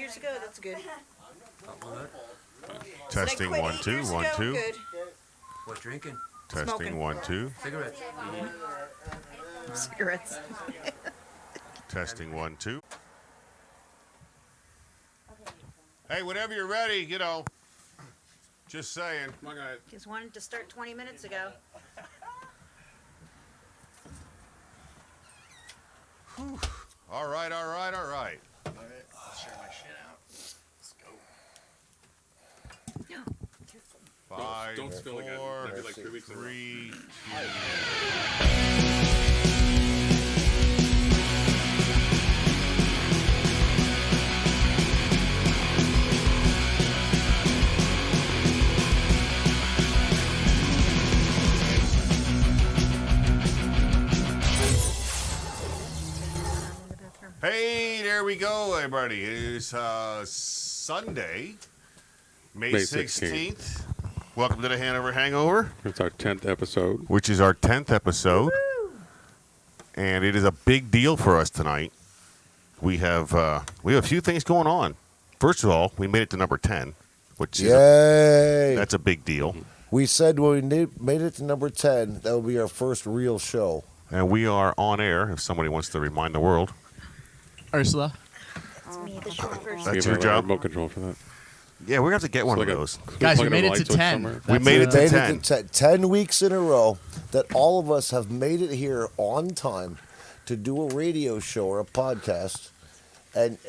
years ago. That's good. Testing Like 1 8 2 years 1 ago, 2. Good. What drinking? Testing Smoking. 1 2. Cigarettes. Cigarettes. Testing 1 2. Hey, whenever you're ready, just saying. Come on, guys. Just wanted to start 20 minutes ago. Whew. All right. All right, I'll share my shit out. Let's go. 5, Don't spill again. 4, That'd be like 3 weeks in a row. 3, 2. Hey, there we go, everybody. It is Sunday, May 16th. Welcome to the Hanover Hangover, It's our 10th episode. which is our 10th episode. And it is a big deal for us tonight. We have a few things going on. First of all, we made it to number 10, which is Yay! that's a big deal. We said when we made it to number 10, that would be our first real show. And we are on air, if somebody wants to remind the world. Ursula. It's me, the short person. That's Give your our job? remote control for that. Yeah, we're going to have to get one of Like a- those. Guys, we Plug in made a it to light switch 10. somewhere. We That's, made it to Made 10. it to 10 weeks in a row that all of us have made it here on time to do a radio show or a podcast and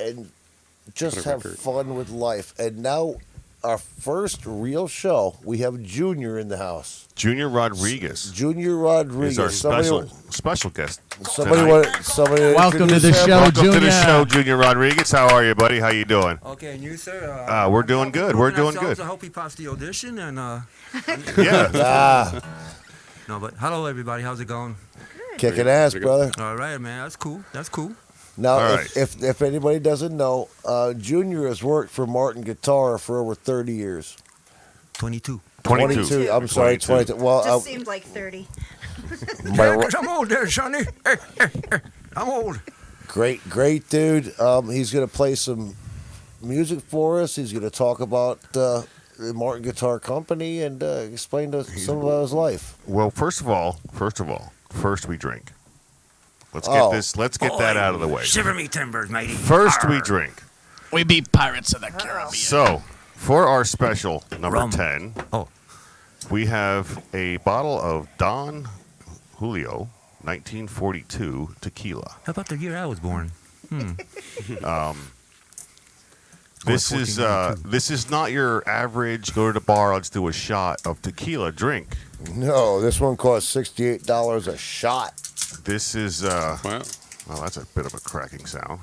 just What a have record. fun with life. And now our first real show, we have Junior in the house. Junior Rodriguez Junior Rodriguez. is our special guest. Somebody tonight. somebody Welcome to introduce the him? show. Welcome to the Junior. show, Junior Rodriguez. How are you, buddy? How you doing? Okay, and you, sir? We're doing good. We're doing good. I hope he passed the audition. And Yeah. Ah, no, but hello, everybody. How's it going? kicking ass, Pretty good. brother. All right, man. That's cool. That's cool. Now, All right. if anybody doesn't know, Junior has worked for Martin Guitar for over 30 years. 22. 22. I'm sorry, 22. Well, Just seemed like 30. I'm old there, Sonny. I'm old. great dude. He's going to play some music for us. He's going to talk about the Martin Guitar Company and explain to some about his life. Well, first we drink. Let's get that out of the way. Shiver me timbers, matey. First we drink. We beat Pirates of the Caribbean. So, for our special number Rum. 10, Oh. we have a bottle of Don Julio 1942 tequila. How about the year I was born? This is not your average go to the bar, let's do a shot of tequila drink. No, this one costs $68 a shot. This is Wow. well, that's a bit of a cracking sound.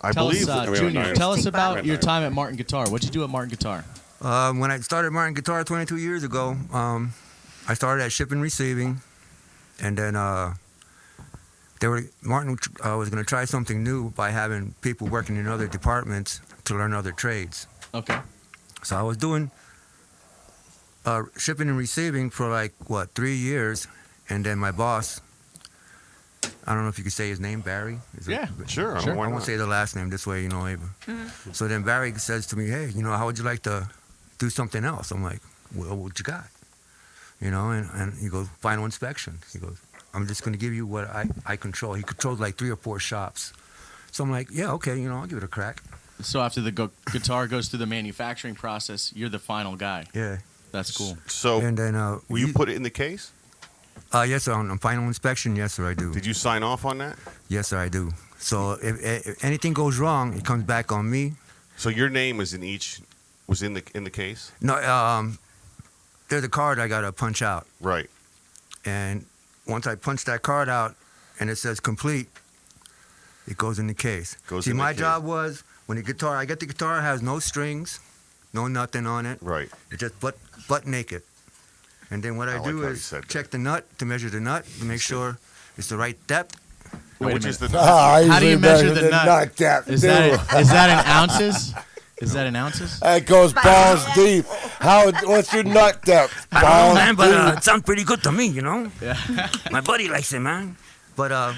I Tell believe us, we have a Junior, nine. tell us about Nine. your time at Martin Guitar. What'd you do at Martin Guitar? When I started Martin Guitar 22 years ago, I started at shipping and receiving, and then Martin was going to try something new by having people working in other departments to learn other trades. Okay. So I was doing shipping and receiving for 3 years, and then my boss, I don't know if you could say his name, Barry. Yeah. Sure. Sure. Why I won't not? say the last name, this way, Ava. So then Barry says to me, hey, how would you like to do something else? I'm like, well, what you got? And he goes, final inspection. He goes, I'm just going to give you what I control. He controls 3 or 4 shops. So I'm like, yeah, okay, I'll give it a crack. So after the guitar goes through the manufacturing process, you're the final guy. Yeah. That's cool. So And then you put it in the case? yes, sir, on final inspection, yes, sir, I do. Did you sign off on that? Yes, sir, I do. So if anything goes wrong, it comes back on me. So your name is in the case? No, there's a card I got to punch out. Right. And once I punch that card out and it says complete, it goes in the case. See, my job was when I get the guitar, it has no strings, no nothing on it. Right. It's just butt naked. And then what I like do how you is said that. check the nut to measure the nut to make sure it's the right depth. Wait a Which is minute. the I How do you usually measure the nut? depth, Is too. that in ounces? Is that in ounces? It goes balls deep. What's your nut depth? I don't know, man, but Balls it sounds pretty good to me, Yeah. My buddy likes it, man. But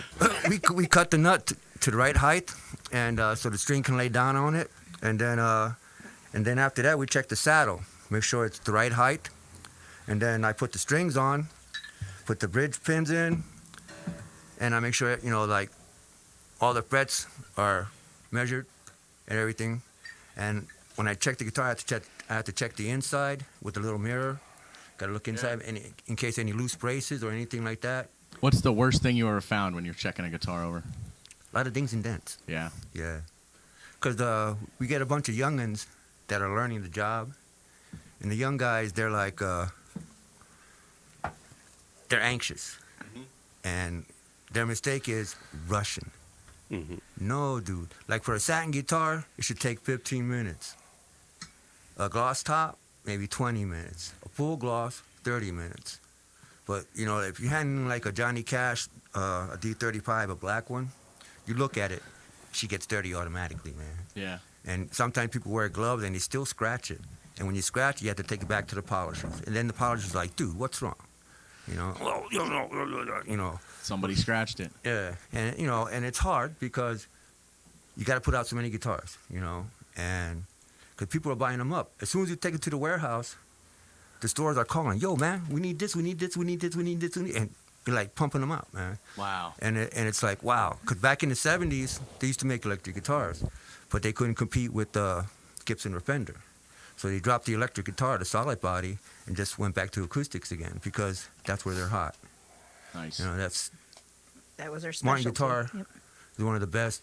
we cut the nut to the right height, and so the string can lay down on it, and then after that we check the saddle, make sure it's the right height, and then I put the strings on, put the bridge pins in, and I make sure like all the frets are measured and everything. And when I check the guitar, I have to check the inside with a little mirror. Got to look inside in case any loose braces or anything like that. What's the worst thing you ever found when you're checking a guitar over? A lot of dings and dents. Yeah. Yeah. Because we get a bunch of youngins that are learning the job. And the young guys, they're like, they're anxious. And their mistake is rushing. No, dude. Like for a satin guitar, it should take 15 minutes. A gloss top, maybe 20 minutes. A full gloss, 30 minutes. But, if you're handling like a Johnny Cash, a D35, a black one, you look at it, she gets dirty automatically, man. Yeah. And sometimes people wear gloves and they still scratch it. And when you scratch, you have to take it back to the polishers. And then the polisher's like, dude, what's wrong? Somebody scratched it. Yeah. And, and it's hard because you got to put out so many guitars, and because people are buying them up. As soon as you take it to the warehouse, the stores are calling, yo, man, we need this, we need this, we need this, we need this, and you're like pumping them out, man. Wow. And it's like, wow. Because back in the 70s, they used to make electric guitars, but they couldn't compete with Gibson or Fender. So they dropped the electric guitar, the solid body, and just went back to acoustics again because that's where they're hot. Nice. That was our specialty. Martin guitar Yep. is one of the best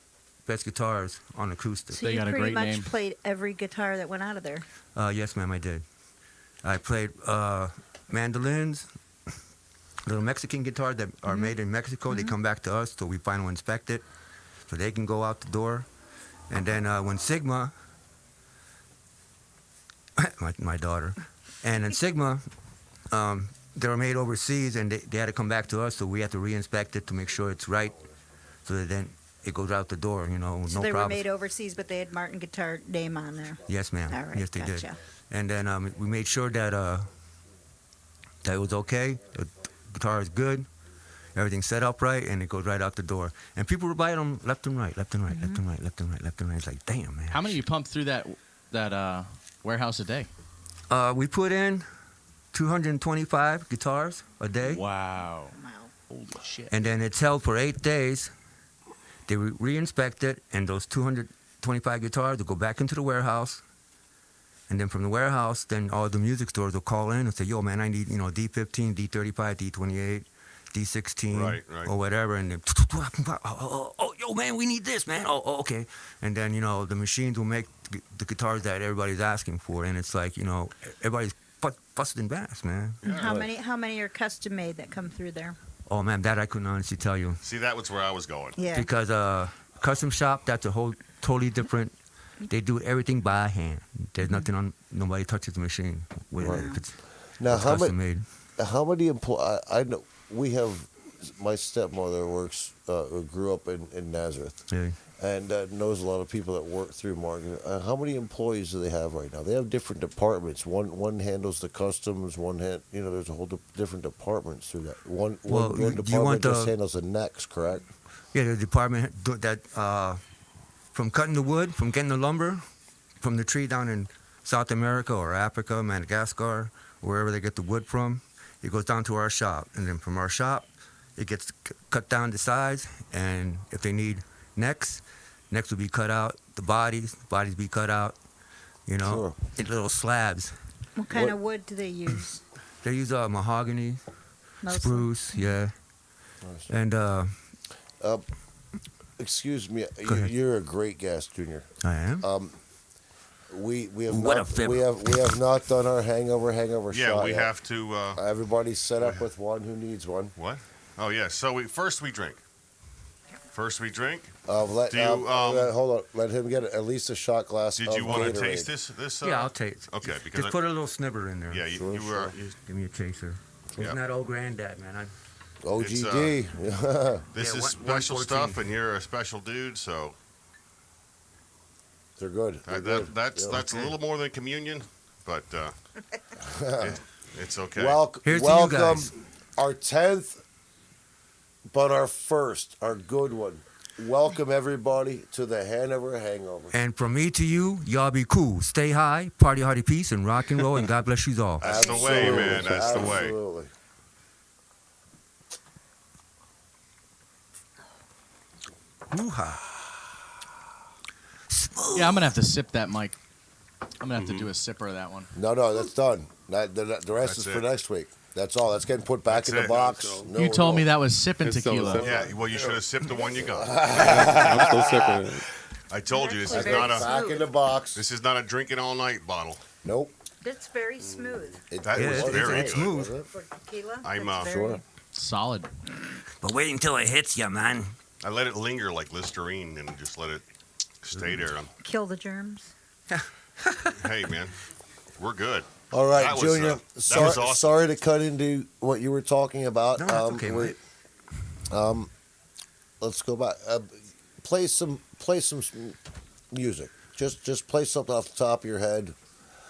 guitars on acoustic. So They you got a pretty great much name. played every guitar that went out of there. Yes, ma'am, I did. I played mandolins, little Mexican guitars that are made in Mexico. They come back to us, so we final inspect it, so they can go out the door. And then when Sigma, my daughter, and then Sigma, they were made overseas, and they had to come back to us, so we had to re-inspect it to make sure it's right, so that then it goes out the door, So no they were problems. made overseas, but they had Martin guitar name on there. Yes, ma'am. All right, Yes, they did. gotcha. And then we made sure that that it was okay. The guitar is good. Everything's set up right, and it goes right out the door. And people were buying them left and right, left and right, left and right, left and right, left and right. It's like, damn, man. How many you pump through that warehouse a day? We put in 225 guitars a day, Wow. Wow. Holy shit. and then it's held for 8 days. They re-inspect it, and those 225 guitars will go back into the warehouse. And then from the warehouse, then all the music stores will call in and say, yo, man, I need, D15, D35, D28, D16, Right. or whatever. And then, oh, yo, man, we need this, man. Oh, okay. And then, the machines will make the guitars that everybody's asking for. And it's like, everybody's busting bass, man. And how many are custom made that come through there? Oh, man, that I couldn't honestly tell you. See, that was where I was going. Yeah. Because custom shop, that's a whole totally different. They do everything by hand. There's nothing on. Nobody touches the machine. Right. If it's Now, how custom many? made. How many employees? I know we have. My stepmother grew up in Nazareth, Yeah. and knows a lot of people that work through Martin. How many employees do they have right now? They have different departments. One handles the customs. There's a whole different departments through that. One Well, you department want just the- handles the necks, correct? Yeah, the department that from cutting the wood, from getting the lumber, from the tree down in South America or Africa, Madagascar, wherever they get the wood from, it goes down to our shop, and then from our shop, it gets cut down to size. And if they need necks will be cut out. The bodies be cut out. Sure. In little slabs. What kind What- of wood do they use? They use mahogany, Mostly? spruce, yeah, and Excuse me, Go ahead. you're a great guest, Junior. I am. We have What not a fib. we have not done our hangover Yeah, shot we yet. have to. Everybody's set up with one who needs one. What? Oh yeah. So first we drink. Hold Do you, on. Let him get at least a shot glass. Did of you want to Gatorade. taste this? Yeah, I'll taste. Okay, because Just put a little snibber in there. yeah, Sure, you were. Give me a chaser. Yeah. It's not old granddad, man. OGD. This Yeah, is one- special 114. stuff, and you're a special dude, so They're good. They're good. that's Yeah. a little more than communion, but it's okay. Welcome, Here's to you welcome, guys. our 10th But our good one. Welcome everybody to the Hanover Hangover. And from me to you, y'all be cool. Stay high, party hardy peace, and rock and roll, and God bless you all. That's the way, man. That's the way. Absolutely. Woo-ha. Yeah, I'm gonna have to sip that, Mike. I'm gonna have to do a sipper of that one. No, that's done. The rest That's is it. for next week. That's all. That's getting put back That's in the it. box. So- No, You told no. me that was sipping It's so tequila. simple. Yeah, well, you should have sipped the one you got. I'm still sipping it. I told you this is Actually, not very a Back in the box. this is not a drink it all night bottle. Nope. It's very smooth That Yeah, was it's- very it's good. smooth. wasn't it? for tequila. I'm, It's sure. very- Solid. But wait until it hits you, man. I let it linger like Listerine and just let it stay there. Kill the germs. Hey, man, we're good. All right, That was, Junior. that was Sorry, awesome. sorry to cut into what you were talking about. No, that's okay, we- Mike. let's go back. Play some music. Just play something off the top of your head.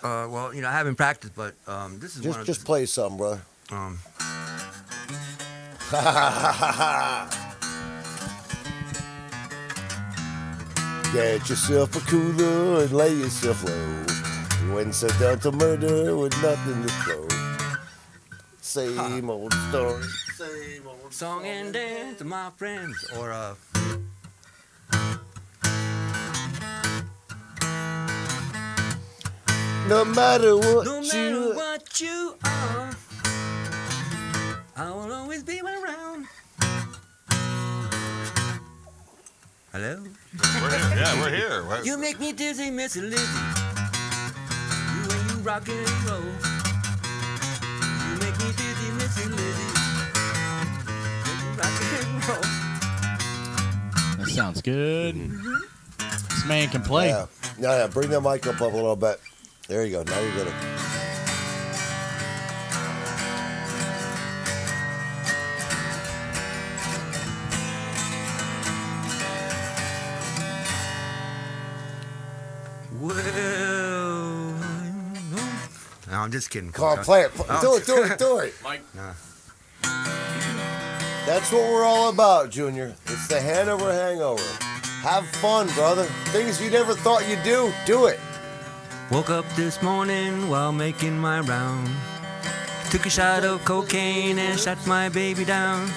Well, I haven't practiced, but this is one of Just play something, bro. Get yourself a cooler and lay yourself low. You went so down to murder with nothing to throw. Same old story. Same old song and dance to my friends, or No matter what no matter you. what you are, I will always be around. Hello? We're here. Yeah, we're here. You make me dizzy, Missy Lizzy. You and you rock and roll. You make me dizzy, Missy Lizzy. Make me rock and roll. That sounds good. This man can play. Yeah. Bring that mic up a little bit. There you go. Now you're good. Well, no, I'm just kidding. Come on, folks. play it. Oh. Do it. Mike. That's what we're all about, Junior. It's the Hanover Hangover. Have fun, brother. Things you never thought you'd do it. Woke up this morning while making my round. Took a shot of cocaine and shot my baby down.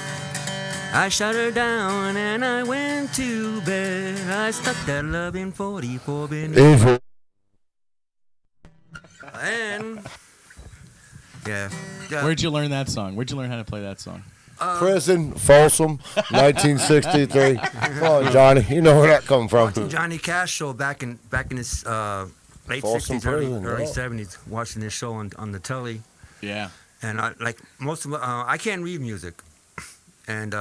I shut her down and I went to bed. I stuck that love in 44 bin. And yeah. Where'd you learn that song? Where'd you learn how to play that song? Prison, Folsom, 1963. Come on, Johnny. You know where that come from. Johnny Cash show back in his late Folsom 60s, early Prison, yeah. 70s, watching this show on the telly. Yeah. And I can't read music. And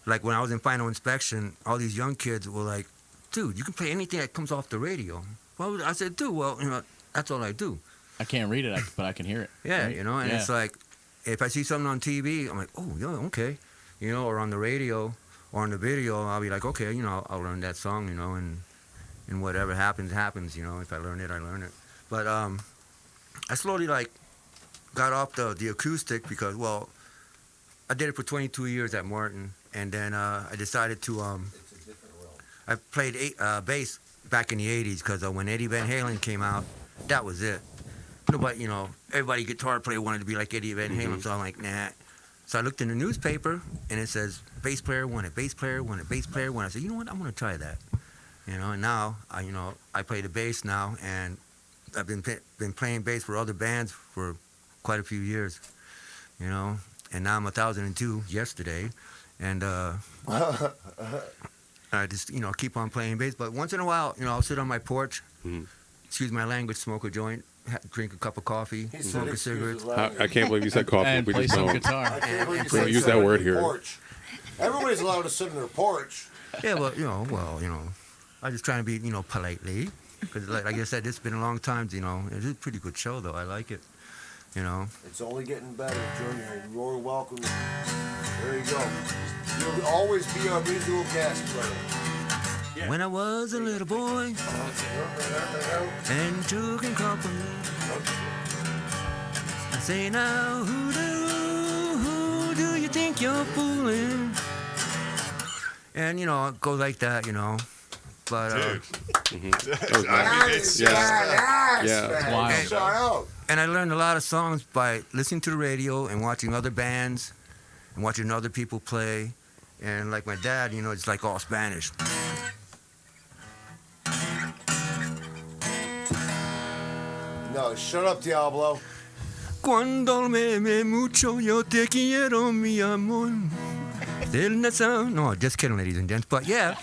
like when I was in final inspection, all these young kids were like, dude, you can play anything that comes off the radio. Well, I said, dude, well, that's all I do. I can't read it, but I can hear it. Yeah, right? and Yeah. it's like, if I see something on TV, I'm like, oh, yeah, okay. Or on the radio or on the video, I'll be like, okay, I'll learn that song, and whatever happens, happens, If I learn it, I learn it. But I slowly, got off the acoustic because, well, I did it for 22 years at Martin, and then I decided to, I played bass back in the 80s because when Eddie Van Halen came out, that was it. Nobody, everybody guitar player wanted to be like Eddie Van Halen, so I'm like, nah. So I looked in the newspaper, and it says, bass player wanted, bass player wanted, bass player wanted. I said, you know what, I'm going to try that. And now, I play the bass now, and I've been playing bass for other bands for quite a few years, And now I'm 1,002 yesterday, and I just, keep on playing bass. But once in a while, I'll sit on my porch, excuse my language, smoke a joint, drink a cup of coffee, smoke a cigarette. I can't believe you said coffee. And We play just some don't. guitar. And We don't use that word here. Porch. Everybody's allowed to sit in their porch. Yeah, well, I'm just trying to be, politely. Because, like I said, it's been a long time, It's a pretty good show, though. I like it, It's only getting better, Junior. You're welcome. There you go. You'll always be our musical guest, brother. When I was a little boy and took in company, I say now, who Who do you think you're fooling? And, you know, it goes like that, you know. But, That was nice. Yeah. Wild. Hey. Shout out. and I learned a lot of songs by listening to the radio and watching other bands and watching other people play. And like my dad, you know, it's like all Spanish. No, shut up, Diablo. Cuando me mucho yo te quiero, mi amor. No, just kidding, ladies and gents. But yeah,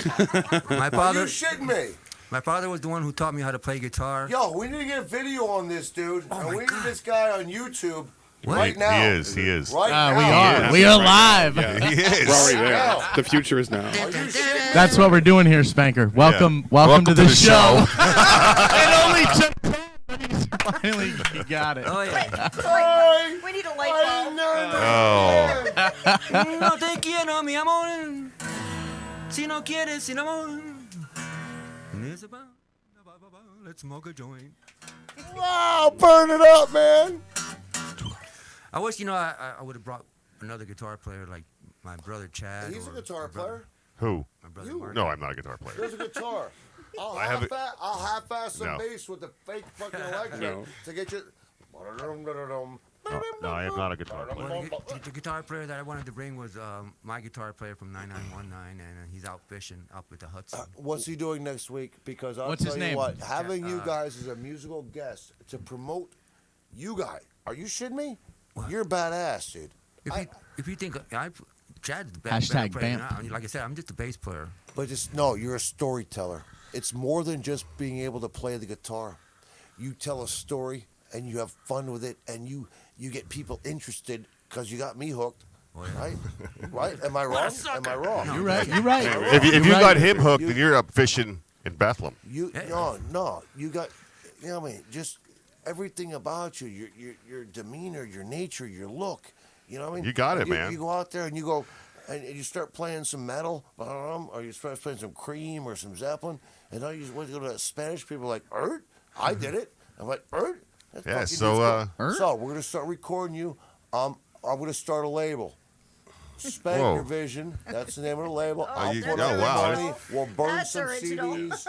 my Are father, you shitting me? my father was the one who taught me how to play guitar. Yo, we need to get a video on this, dude. Oh and my we need God. this guy on YouTube What? right now. He is. He is. Right now. We He are. is. We are live. Yeah. He We're is. already there. Wow. The future is now. Are you shitting That's what we're doing here, Spanker. Welcome, welcome to the show. It only took 10, but he's finally he got it. Oh yeah. Hey, We need a light I bulb. know. No te quiero, mi amor. Si no quieres, sin amor. Let's smoke a joint. Wow, burn it up, man. I wish, you know, I would have brought another guitar player like my brother Chad. He's a or guitar my brother- player. Who? My brother You. Mark. No, I'm not a guitar player. There's a guitar. I'll I have it- half-ass some No. bass with the fake fucking electric No. to get you. No, I am not a guitar player. Well, the guitar player that I wanted to bring was my guitar player from 9919, and he's out fishing up at the Hudson. What's he doing next week? Because I'll What's tell his you name? what, having you guys as a musical guest to promote you guys. Are you shitting me? What? You're badass, dude. If you think Chad's the best Hashtag player, Bamp. like I said, I'm just a bass player. But it's no, you're a storyteller. It's more than just being able to play the guitar. You tell a story and you have fun with it, and you get people interested because you got me hooked, Oh, yeah. right? Right? Am I wrong? Am I wrong? You're right. You're right. If you You're right. got him hooked, then you're up fishing in Bethlehem. You Yeah. no. You got, you know what I mean? Just everything about you, your demeanor, your nature, your look. You know what I mean? You got it, you, man. You go out there and you go, and you start playing some metal, or you start playing some Cream or some Zeppelin, and now you just went to go to Spanish people like, Ert? I did it. I'm like, Ert? That's Yeah, fucking so, dude's cool." Ert? So we're gonna start recording you. I'm gonna start a label. Spanker Whoa. Vision. That's the name of the label. I'll you- put oh, up the wow. money. We'll burn That's some original. CDs.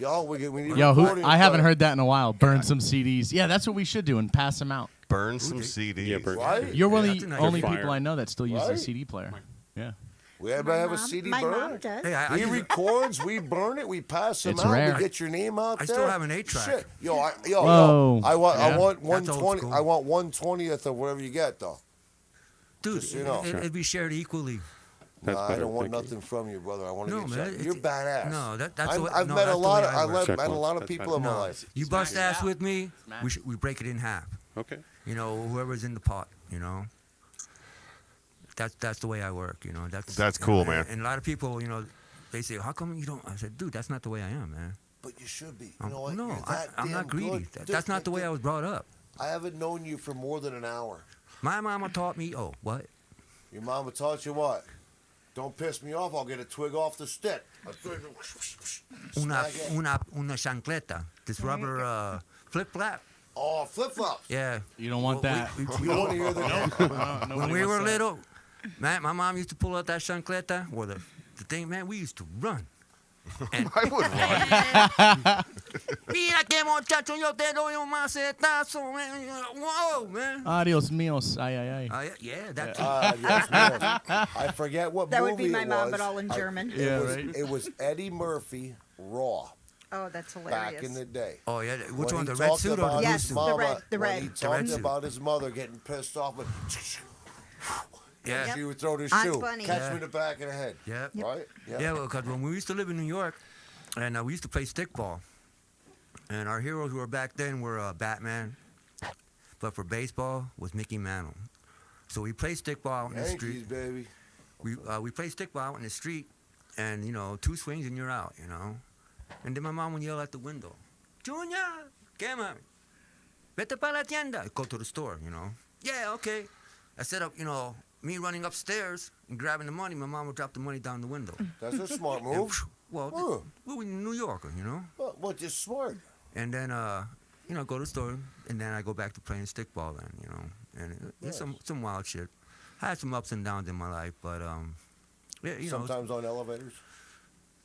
Yo, we need Yo, recording I haven't equipment. heard that in a while. Burn some CDs. Yeah, that's what we should do and pass them out. Burn some CDs. Yeah, burn. Right? You're one of that's the a nice- only Fire. people I know that still uses a Right? CD player. Yeah. We everybody have a CD My mom burner. does. Hey, I He use- records, we burn it, we pass them It's out, rare. we get your name out I there. still have an 8-track. Shit, yo, Whoa. I want Yeah. 120. school. I want 1/20th of whatever you get though. dude, just, you know. it'd be shared equally. That's Nah, I better, don't want thank you. nothing from you, brother. I want to No, get man, something. You're it's- badass. no, that's I've, what- I've no, met a that's the lot way of I I work. met, Check met a one. lot of That's people better. in my No, life. you bust Smash it ass out. with me, Smash it. we break it in half. Okay. You know, whoever's in the pot. You know, that's the way I work. You know, That's cool, man. And a lot of people, you know, they say, "How come you don't?" I said, "Dude, that's not the way I am, man. But you should be. You I'm- know what? no, You're that I'm damn not greedy. good. Dude, That's not the way I was brought up. I haven't known you for more than an hour. My mama taught me. Oh, what? Your mama taught you what? Don't piss me off. I'll get a twig off the stick. Una Snag it. una chancleta. This rubber flip flap. Oh, flip flops. Yeah. You don't want Well, that. You don't want to hear the When we were little, man, my mom used to pull out that chancleta or the thing, man, we used to run. And I would run. mira que muchacho, yo te doy un macetazo, man. Whoa, man. Adios míos. Ay, ay, ay. Yeah, that's yes, man. I forget what That movie would be my it mom, was. but all in German. It Yeah, was, right. It was Eddie Murphy, Raw, Oh, that's back in hilarious. the day. Oh yeah, which When one? he The red talked suit or the about blue Yes, his suit? the mama, red- the when red. he The talked red suit. about his mother getting pissed off, and Yeah, she would throw the Aunt shoe, Bunny. catch Yeah. me in the back of the head. yeah, Right? yeah. Because when we used to live in New York, and we used to play stickball, and our heroes were back then were Batman, but for baseball was Mickey Mantle. So we played stickball out in the Yankees, street. baby. We played stickball out in the street, and you know, 2 swings and you're out, you know. And then my mom would yell at the window, Junior, ¿qué mami? Vete para la tienda. Go to the store, you know. Yeah, okay. I set up, you know, me running upstairs and grabbing the money. My mom would drop the money down the window. That's a smart And, move. well, Huh. we were New Yorker, you know. What? Just smart. And then, you know, go to the store, and then I go back to playing stickball then, you know. And it's some wild shit. I had some ups and downs in my life, but yeah, you know, Sometimes on elevators.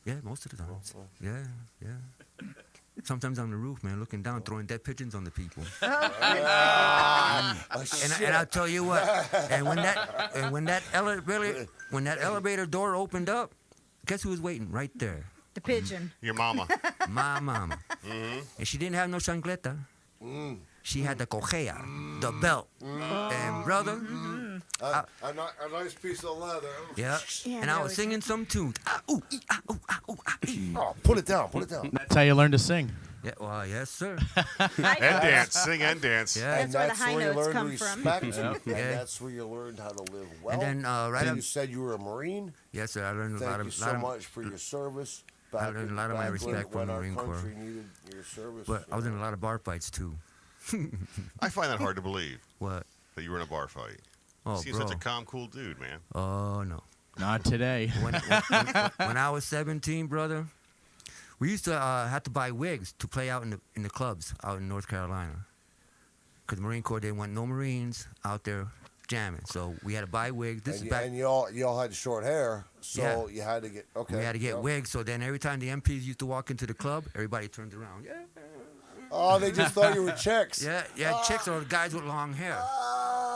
yeah, most of the time. Oh. Yeah, yeah. Sometimes on the roof, man, looking down, throwing dead pigeons on the people. And I'll tell you what. And when that elevator door opened up, guess who was waiting right there? The pigeon. Your mama. My mama. And she didn't have no chancleta. She had the cojea, the belt. And brother, A nice piece of leather. yeah. Yeah, And I there was we singing some tunes. Ah, ooh, ee, ah, ooh, ah, ooh, ah, ee. Oh, put it down. Put it down. That's how you learn to sing. Yeah, well, yes, sir. High And notes. dance. Sing and dance. Yeah. And That's where the high you notes learned come from. respect. And Yeah. that's where you learned how to live well. And then right And up, you said you were a Marine. yes, sir. I learned a Thank lot you of, so much for your service. I learned a lot of my respect from when the our Marine Corps. country needed your service. But I was in a lot of bar fights too. I find that hard to believe What? that you were in a bar fight. Oh, You seem bro. such a calm, cool dude, man. Oh no. Not today. When I was 17, brother, we used to have to buy wigs to play out in the clubs out in North Carolina. Because the Marine Corps didn't want no Marines out there jamming, so we had to buy wigs. This and is you, back. and you all had short hair, so Yeah. you had to get okay. We had to get yep. wigs, so then every time the MPs used to walk into the club, everybody turned around. Yeah, Oh, they just thought you were chicks. yeah, chicks or guys with long hair.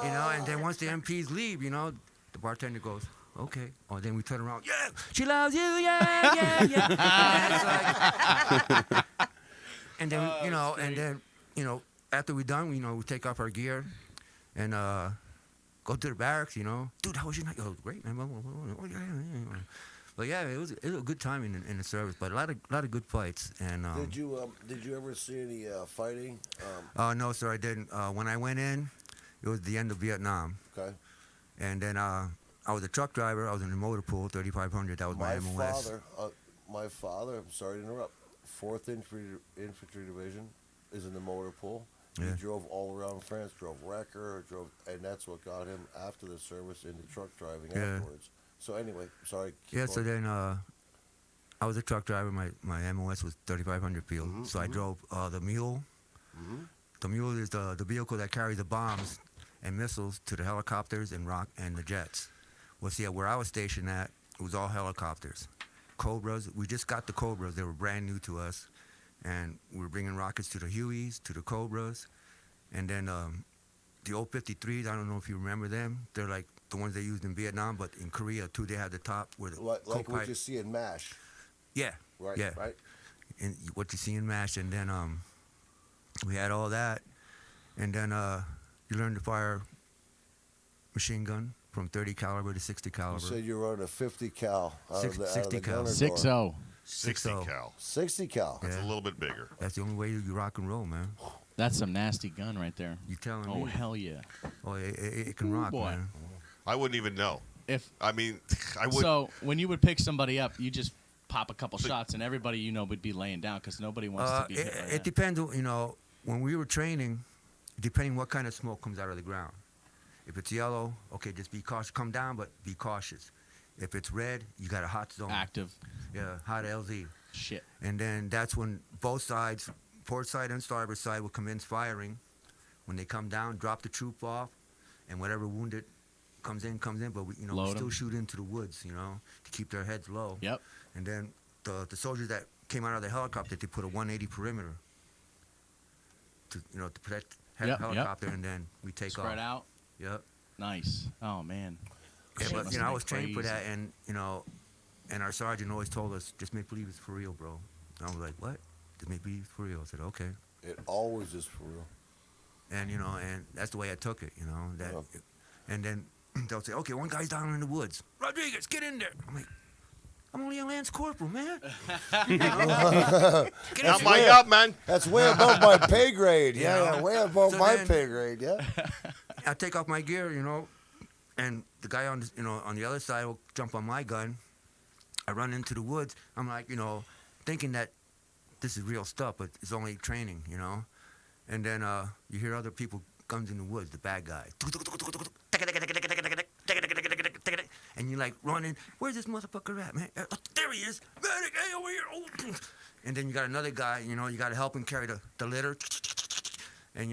You know, and then once the MPs leave, you know, the bartender goes, okay. Or then we turn around, yeah, she loves you, yeah, yeah. And, it's like, and then, you know, after we're done, we take off our gear and go to the barracks, you know. Dude, how was your night? Oh, great, man. Oh, yeah. But yeah, it was a good time in the service, but a lot of good fights. And Did you ever see any fighting? no, sir, I didn't. When I went in, it was the end of Vietnam. Okay. And then I was a truck driver. I was in the motor pool, 3500. That was my MOS. My father. I'm sorry to interrupt. 4th Infantry Division is in the motor pool. Yeah. He drove all around France. Drove wrecker. And that's what got him after the service into truck driving Yeah. afterwards. So anyway, sorry. keep Yeah, so going. then I was a truck driver. My MOS was 3500 field. So I drove the Mule. The Mule is the vehicle that carries the bombs and missiles to the helicopters and the jets. Well, see, where I was stationed at, it was all helicopters. Cobras, we just got the Cobras. They were brand new to us. And we were bringing rockets to the Hueys, to the Cobras. And then the old 53s, I don't know if you remember them. They're like the ones they used in Vietnam, but in Korea, too, they had the top where the like what co-pilot- you see in MASH. Yeah, Right. yeah. Right. And what you see in MASH. And then we had all that. And then you learn to fire machine gun from 30 caliber to 60 You caliber. said you were running a 50 cal. Out Six- of the, 60 out of the cal. gunner 6-0. door. 60 6-0. cal. 60 cal. That's Yeah. a little bit bigger. That's the only way you rock and roll, man. That's some nasty gun right there. You telling Oh, me? hell yeah. Oh, it can Ooh, rock, boy. man. I wouldn't even know. If I mean, I would. So when you would pick somebody up, you just pop a couple shots and everybody would be laying down because nobody wants to be hit by It that. depends, when we were training, depending what kind of smoke comes out of the ground. If it's yellow, okay, just be cautious. Come down, but be cautious. If it's red, you got a hot zone. Active Yeah, hot LZ. shit. And then that's when both sides, port side and starboard side, will commence firing. When they come down, drop the troop off, and whatever wounded comes in. But we Load still 'em. shoot into the woods, to keep their heads low. Yep. And then the soldiers that came out of the helicopter, they put a 180 perimeter to protect Yep, helicopter, and then we take Spread off. out. Yep. Nice. Oh man. Yeah, Shit but must I have was been trained for crazy. that, and our sergeant always told us, just make believe it's for real, bro. And I was like, what? Just make believe it's for real. I said, okay. It always is for real. And and that's the way I took it, that. Yeah. And then they'll say, okay, one guy's down in the woods. Rodriguez, get in there. I'm like, I'm only a Lance Corporal, man. Get Not in my there. job, man. That's way above my pay grade. Yeah, Yeah. way above So my then- pay grade. Yeah. I take off my gear, and the guy on the other side will jump on my gun. I run into the woods. I'm like, thinking that this is real stuff, but it's only training, And then you hear other people guns in the woods, the bad guy. And you're like running, where's this motherfucker at, man? There he is. Medic, hey, over here. Oh. And then you got another guy, you got to help him carry the litter. And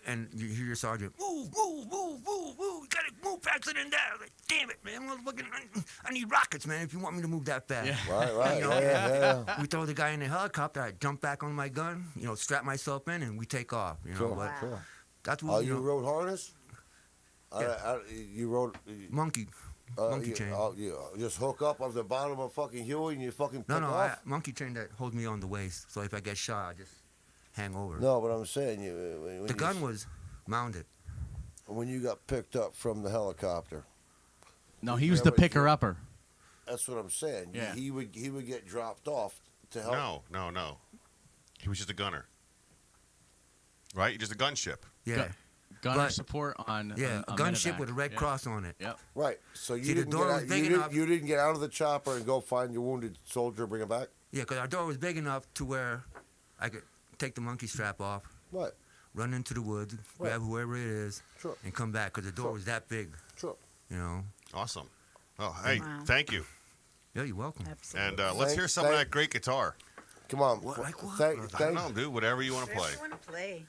and you hear your sergeant, move, move, move, move, move. gotta move faster than that. I was like, damn it, man. I need rockets, man, if you want me to move that fast. Yeah. Right. You know, Yeah. We throw the guy in the helicopter. I jump back on my gun, strap myself in, and we take off. Sure, But sure. that's Oh, what you rode harness? You rode. monkey chain. Oh, you just hook up off the bottom of fucking Huey and you fucking pick No, off? monkey chain that holds me on the waist. So if I get shot, I just hang over. No, but I'm saying The gun was mounted. when you got picked up from the helicopter. No, he was the picker-upper. That's what I'm saying. Yeah. He would get dropped off to help. No. He was just a gunner. Right? You're just a gunship. Yeah. Gunner But- support on Yeah, a a gunship medevac. with a red Yeah. cross on it. Yep. Right. So you See, the didn't door get was out, big you, enough. you didn't get out of the chopper and go find your wounded soldier and bring him back? Yeah, because our door was big enough to where I could take the monkey strap off, Right. run into the woods, grab whoever it is, Sure. and come back because the door Sure. was that big. Sure. Awesome. Oh, hey, Wow. thank you. Yeah, you're welcome. Absolutely. And let's hear some of that great guitar. Come on. What, like what? Thank, I don't thank, know, dude. Whatever you want to play. Whatever you want to play.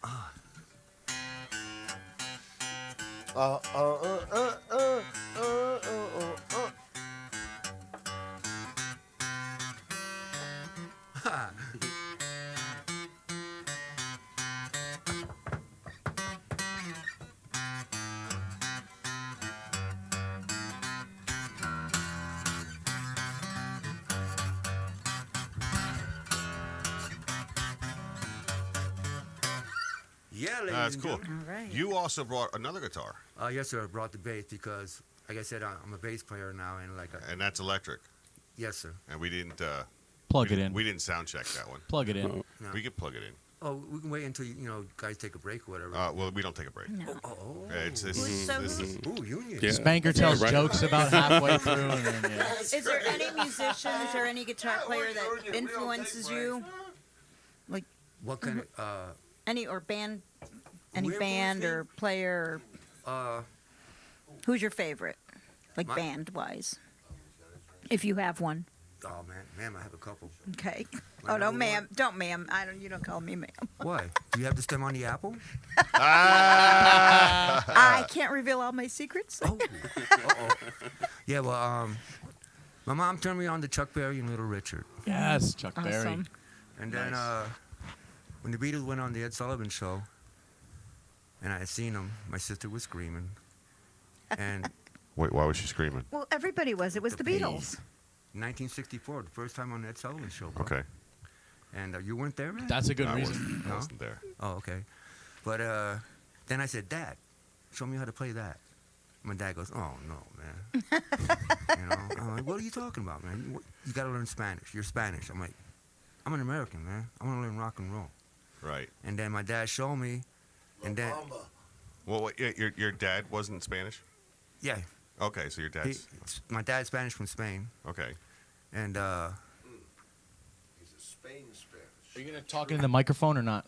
Yeah, ladies That's and cool. gentlemen. All right. You also brought another guitar, Yes, sir. I brought the bass because, like I said, I'm a bass player now, and and that's electric. yes, sir. And we didn't Plug we it didn't- in. We didn't sound check that one. Plug it in. Oh. No. We could plug it in. Oh, we can wait until guys take a break or whatever. Well, we don't take a break. No. Oh. Yeah, it's Who's so this is- Ooh, union. Yeah. Spanker tells right. jokes about halfway through, and then Is there any musician, is there any guitar player that influences you? What kind of? Any or band, any Who band influenced or player? Who's your favorite, like My- band-wise? If you have one. Oh man, I have a couple. Okay. My Oh no, number ma'am. Don't, ma'am. You don't call me ma'am. Why? Do you have the stem on the apple? I can't reveal all my secrets. Oh. Uh-oh. Yeah, well, my mom turned me on to Chuck Berry and Little Richard. yes, Chuck Berry. Awesome. And then when the Beatles went on the Ed Sullivan Show, and I had seen them, my sister was screaming. And Wait, why was she screaming? Well, everybody was. It was the Beatles. 1964, the first time on the Ed Sullivan Show. Bro. Okay. And you weren't there, man? That's a good I reason. I wasn't there. Oh, okay. But then I said, Dad, show me how to play that. My dad goes, oh, no, man. I'm like, what are you talking about, man? You got to learn Spanish. You're Spanish. I'm like, I'm an American, man. I want to learn rock and roll. Right. And then my dad showed me, and then, Well, wait, your dad wasn't Spanish? yeah, Okay, so your dad's my dad's Spanish from Spain. okay. And He's a Spain Spanish. Are you gonna talk into the microphone or not?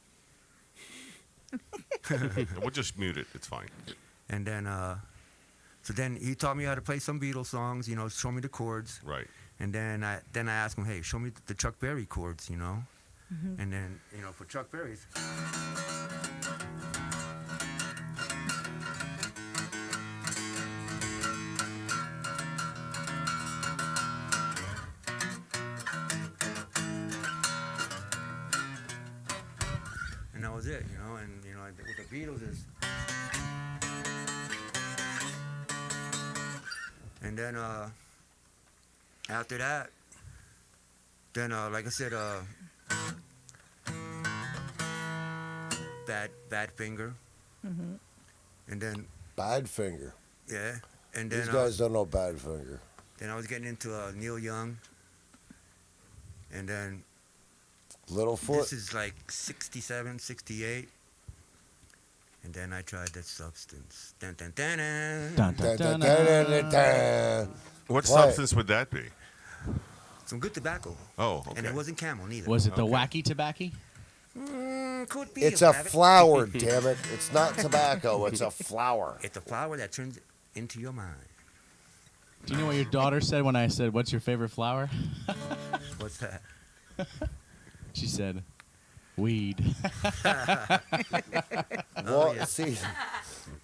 We'll just mute it. It's fine. and then, so then he taught me how to play some Beatles songs, show me the chords. Right. And then I asked him, hey, show me the Chuck Berry chords, Mm-hmm. And then, for Chuck Berry's. And that was it, and, with the Beatles is. And then, after that, then, like I said, Bad Finger. Mm-hmm. And then, Badfinger. yeah. And then, These guys don't know Badfinger. then I was getting into Neil Young. And then, Littlefoot. this is like 67, 68. And then I tried that substance. Dun, dun, dun, dun. Dun, Dun, dun, dun, dun, dun, dun. dun, dun. What Why? substance would that be? Some good tobacco. Oh, okay. And it wasn't Camel neither. Was it the Okay. wacky tobacco? Could be. It's a rabbit. flower, damn it. It's not tobacco. It's a flower. It's a flower that turns into your mind. Do you know what your daughter said when I said, "What's your favorite flower?" What's that? She said, "Weed." Well, yeah. see,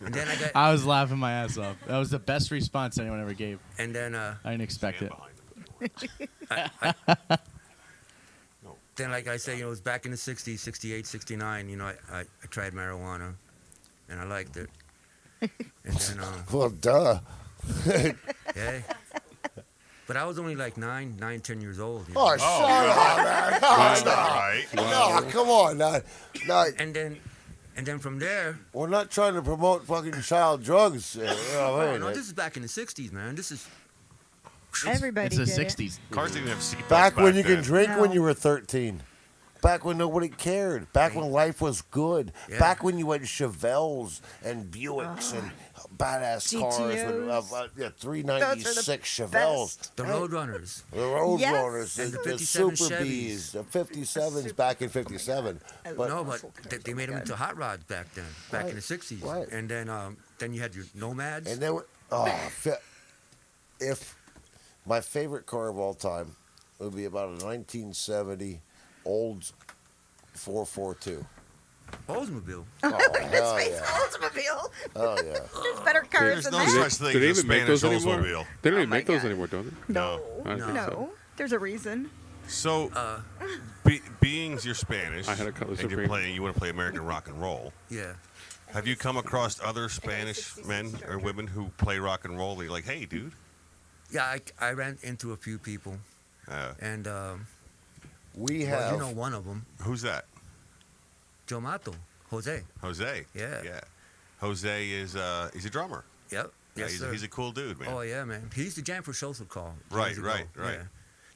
And then I got, I was laughing my ass off. That was the best response anyone ever gave. and then I didn't expect it. then like I said, it was back in the 60s, 68, 69, I tried marijuana, and I liked it. And then, Well, duh. yeah. But I was only like 10 years old. Oh, shut up, man. Oh, That's not right. no, come on. No, And then from there, we're not trying to promote fucking child drugs. You know what I mean? no, this is back in the 60s, man. This is Everybody It's the did it. 60s. Cars didn't have seatbelts Back when you then. could drink when No. you were 13. Back when nobody cared. Back when life was good. Yeah. Back when you had Chevelles and Buicks and badass cars with 396 Chevelles. best. the Roadrunners. The Road Yes. Runners, And the the 57 Super Chevys. Bees, the 57s back in 57. But No, but they made them into hot rods back then, back in the 60s. Right. And then you had your Nomads. And then, if my favorite car of all time would be about a 1970 Olds 442. Oldsmobile. Oh, hell Space yeah. Oldsmobile. Oh, yeah. There's better cars There's than no that. such thing Do they as a even make Spanish those anymore? Oldsmobile. They don't even Oh my make those God. anymore, do they? No. I don't think so. No. There's a reason. So, being you're Spanish, I had a Cutlass and you're Supreme. playing, you want to play American rock and roll. Yeah. Have you come across other Spanish men or women who play rock and roll? You're like, hey, dude. Yeah, I ran into a few people. And, We well, have. you know one of them, Who's that? Joe Mato, Jose. Jose. Yeah. Yeah. Jose is he's a drummer. Yep. Yes, he's, sir. he's a cool dude, man. Oh, yeah, man. He used to jam for Social Call. Right, years ago. right. Yeah.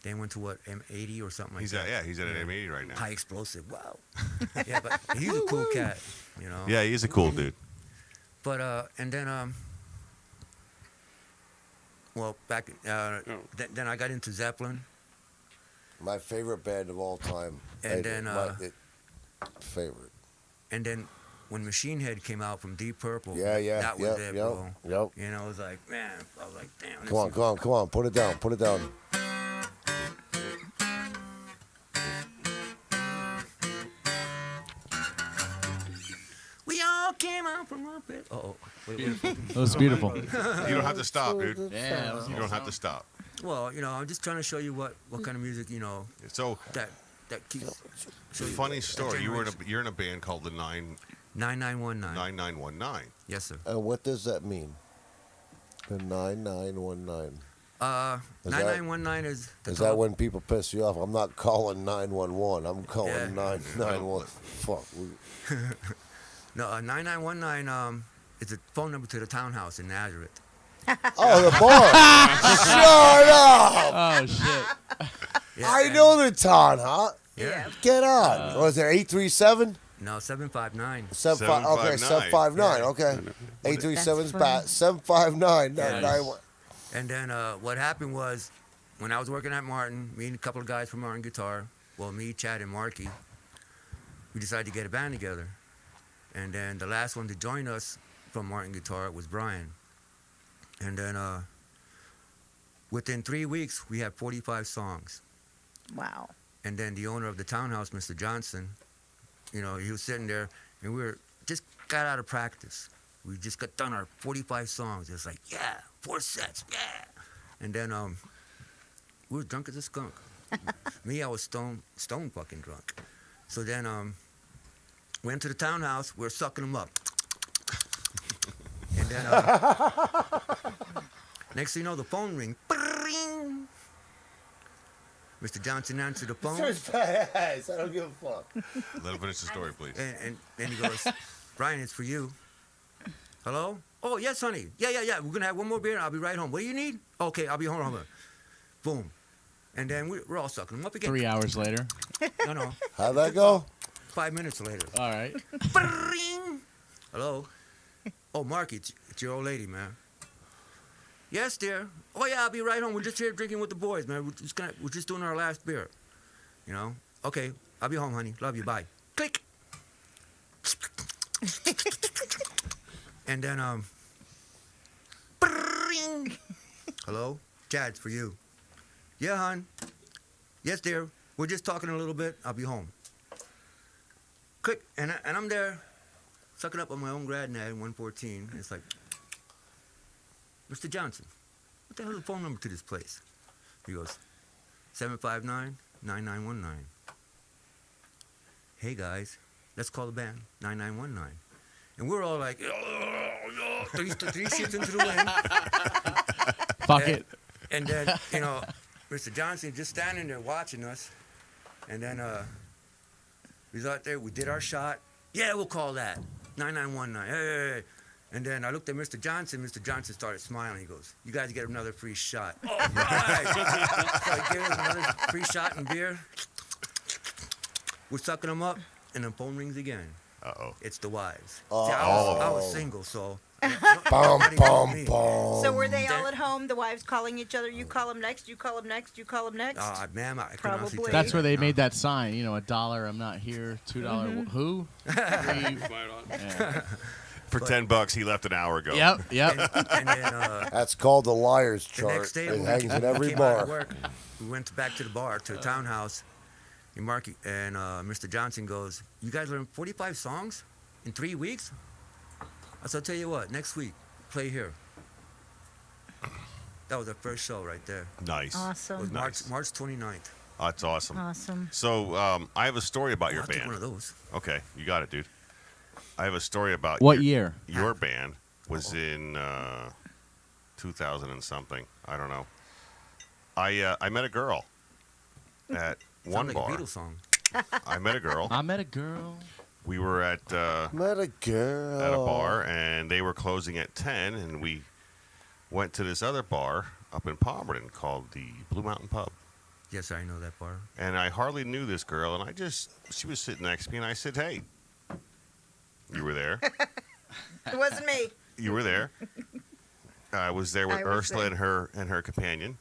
Then went to what, M80 or something like He's that. at he's at an M80 right now. High explosive. Wow. Yeah, but he's a cool cat, Yeah, he's a cool dude. But and then well, back then I got into Zeppelin. My favorite band of all time. And then, favorite. And then when Machine Head came out from Deep Purple, Yeah, that was it, bro. Yep. It was like, man, I was like, damn. Come on. Put it down. We all came out from up it. Oh, wait. That was beautiful. You don't have to stop, dude. Yeah, You don't have to stop. Well, I'm just trying to show you what kind of music, So, that keeps. funny story. You're in a band called the 9919. 9919. Yes, sir. And what does that mean? The 9919. Is that- 9919 is. Is that when people piss you off? I'm not calling 911. I'm calling Yeah. 991. Fuck. No, 9919 is a phone number to the townhouse in Nazareth. Oh, the bar. Shut up. Oh, shit. Yeah, I and- know the town, huh? Yeah. Get on. Was there 837? No, 759. 75. Okay, 759. Yeah. Okay. 837's That's back. 759. Yeah. 991. And then what happened was, when I was working at Martin, me and a couple of guys from Martin Guitar, well, me, Chad, and Marky, we decided to get a band together. And then the last one to join us from Martin Guitar was Brian. And then within 3 weeks, we had 45 songs. Wow. And then the owner of the townhouse, Mr. Johnson, he was sitting there, and we just got out of practice. We just got done our 45 songs. It was like, yeah, 4 sets, yeah. And then we were drunk as a skunk. Me, I was stone fucking drunk. So then went to the townhouse. We were sucking them up. And then next thing you know, the phone ring. Bring. Mr. Johnson answered the phone. I don't give a fuck. Let him finish the story, please. And then he goes, Brian, it's for you. Hello? Oh, yes, honey. Yeah. We're going to have one more beer. I'll be right home. What do you need? Okay, I'll be home. Boom. And then we're all sucking them up again. 3 hours later. No. How'd that go? 5 minutes later. All right. Bring. Hello? Oh, Marky, it's your old lady, man. Yes, dear. Oh, yeah, I'll be right home. We're just here drinking with the boys, man. We're just doing our last beer. Okay, I'll be home, honey. Love you. Bye. Click. And then, bring. Hello? Chad, it's for you. Yeah, hon. Yes, dear. We're just talking a little bit. I'll be home. Click. And I'm there sucking up on my own grad net in 114. And it's like, Mr. Johnson, what the hell is the phone number to this place? He goes, 759-9919. Hey guys, let's call the band 9919. And we're all like, three shits into the wind. Fuck it. And then, Mr. Johnson just standing there watching us. And then we was out there, we did our shot. Yeah, we'll call that 9919. Hey. And then I looked at Mr. Johnson. Mr. Johnson started smiling. He goes, "You guys get another free shot." All right. So he gave us another free shot and beer. We're sucking them up, and the phone rings again. Uh-oh. It's the wives. Uh-oh. See, I was single, so. Bum, bum, bum. So were they all at home? The wives calling each other. You call them next. You call them next. You call them next. Ma'am, I can honestly Probably. tell That's you. where they made that sign. $1, I'm not here. $2, who? Yeah. For $10, he left an hour ago. Yep. And then, That's called the liar's the chart. next day, It when hangs we in every came out of bar. work, we went back to the bar, to the townhouse. And Mr. Johnson goes, "You guys learned 45 songs in 3 weeks?" I said, "I'll tell you what, next week, play here." That was our first show right there. Nice. It was Awesome. Nice. March 29th. Oh, that's awesome. Awesome. So I have a story about your I'll take band. one of those. Okay, you got it, dude. I have a story about What year? Your band was in 2000 and something. I don't know. I met a girl at one Sounds like bar. a Beatles song. I met a girl. I met a girl. We were at Met a girl. a bar, and they were closing at 10, and we went to this other bar up in Palmerton called the Blue Mountain Pub. Yes, I know that bar. And I hardly knew this girl, and she was sitting next to me, and I said, "Hey, you were there." It wasn't me. You were there. I was there with I was Ursula there. and her companion.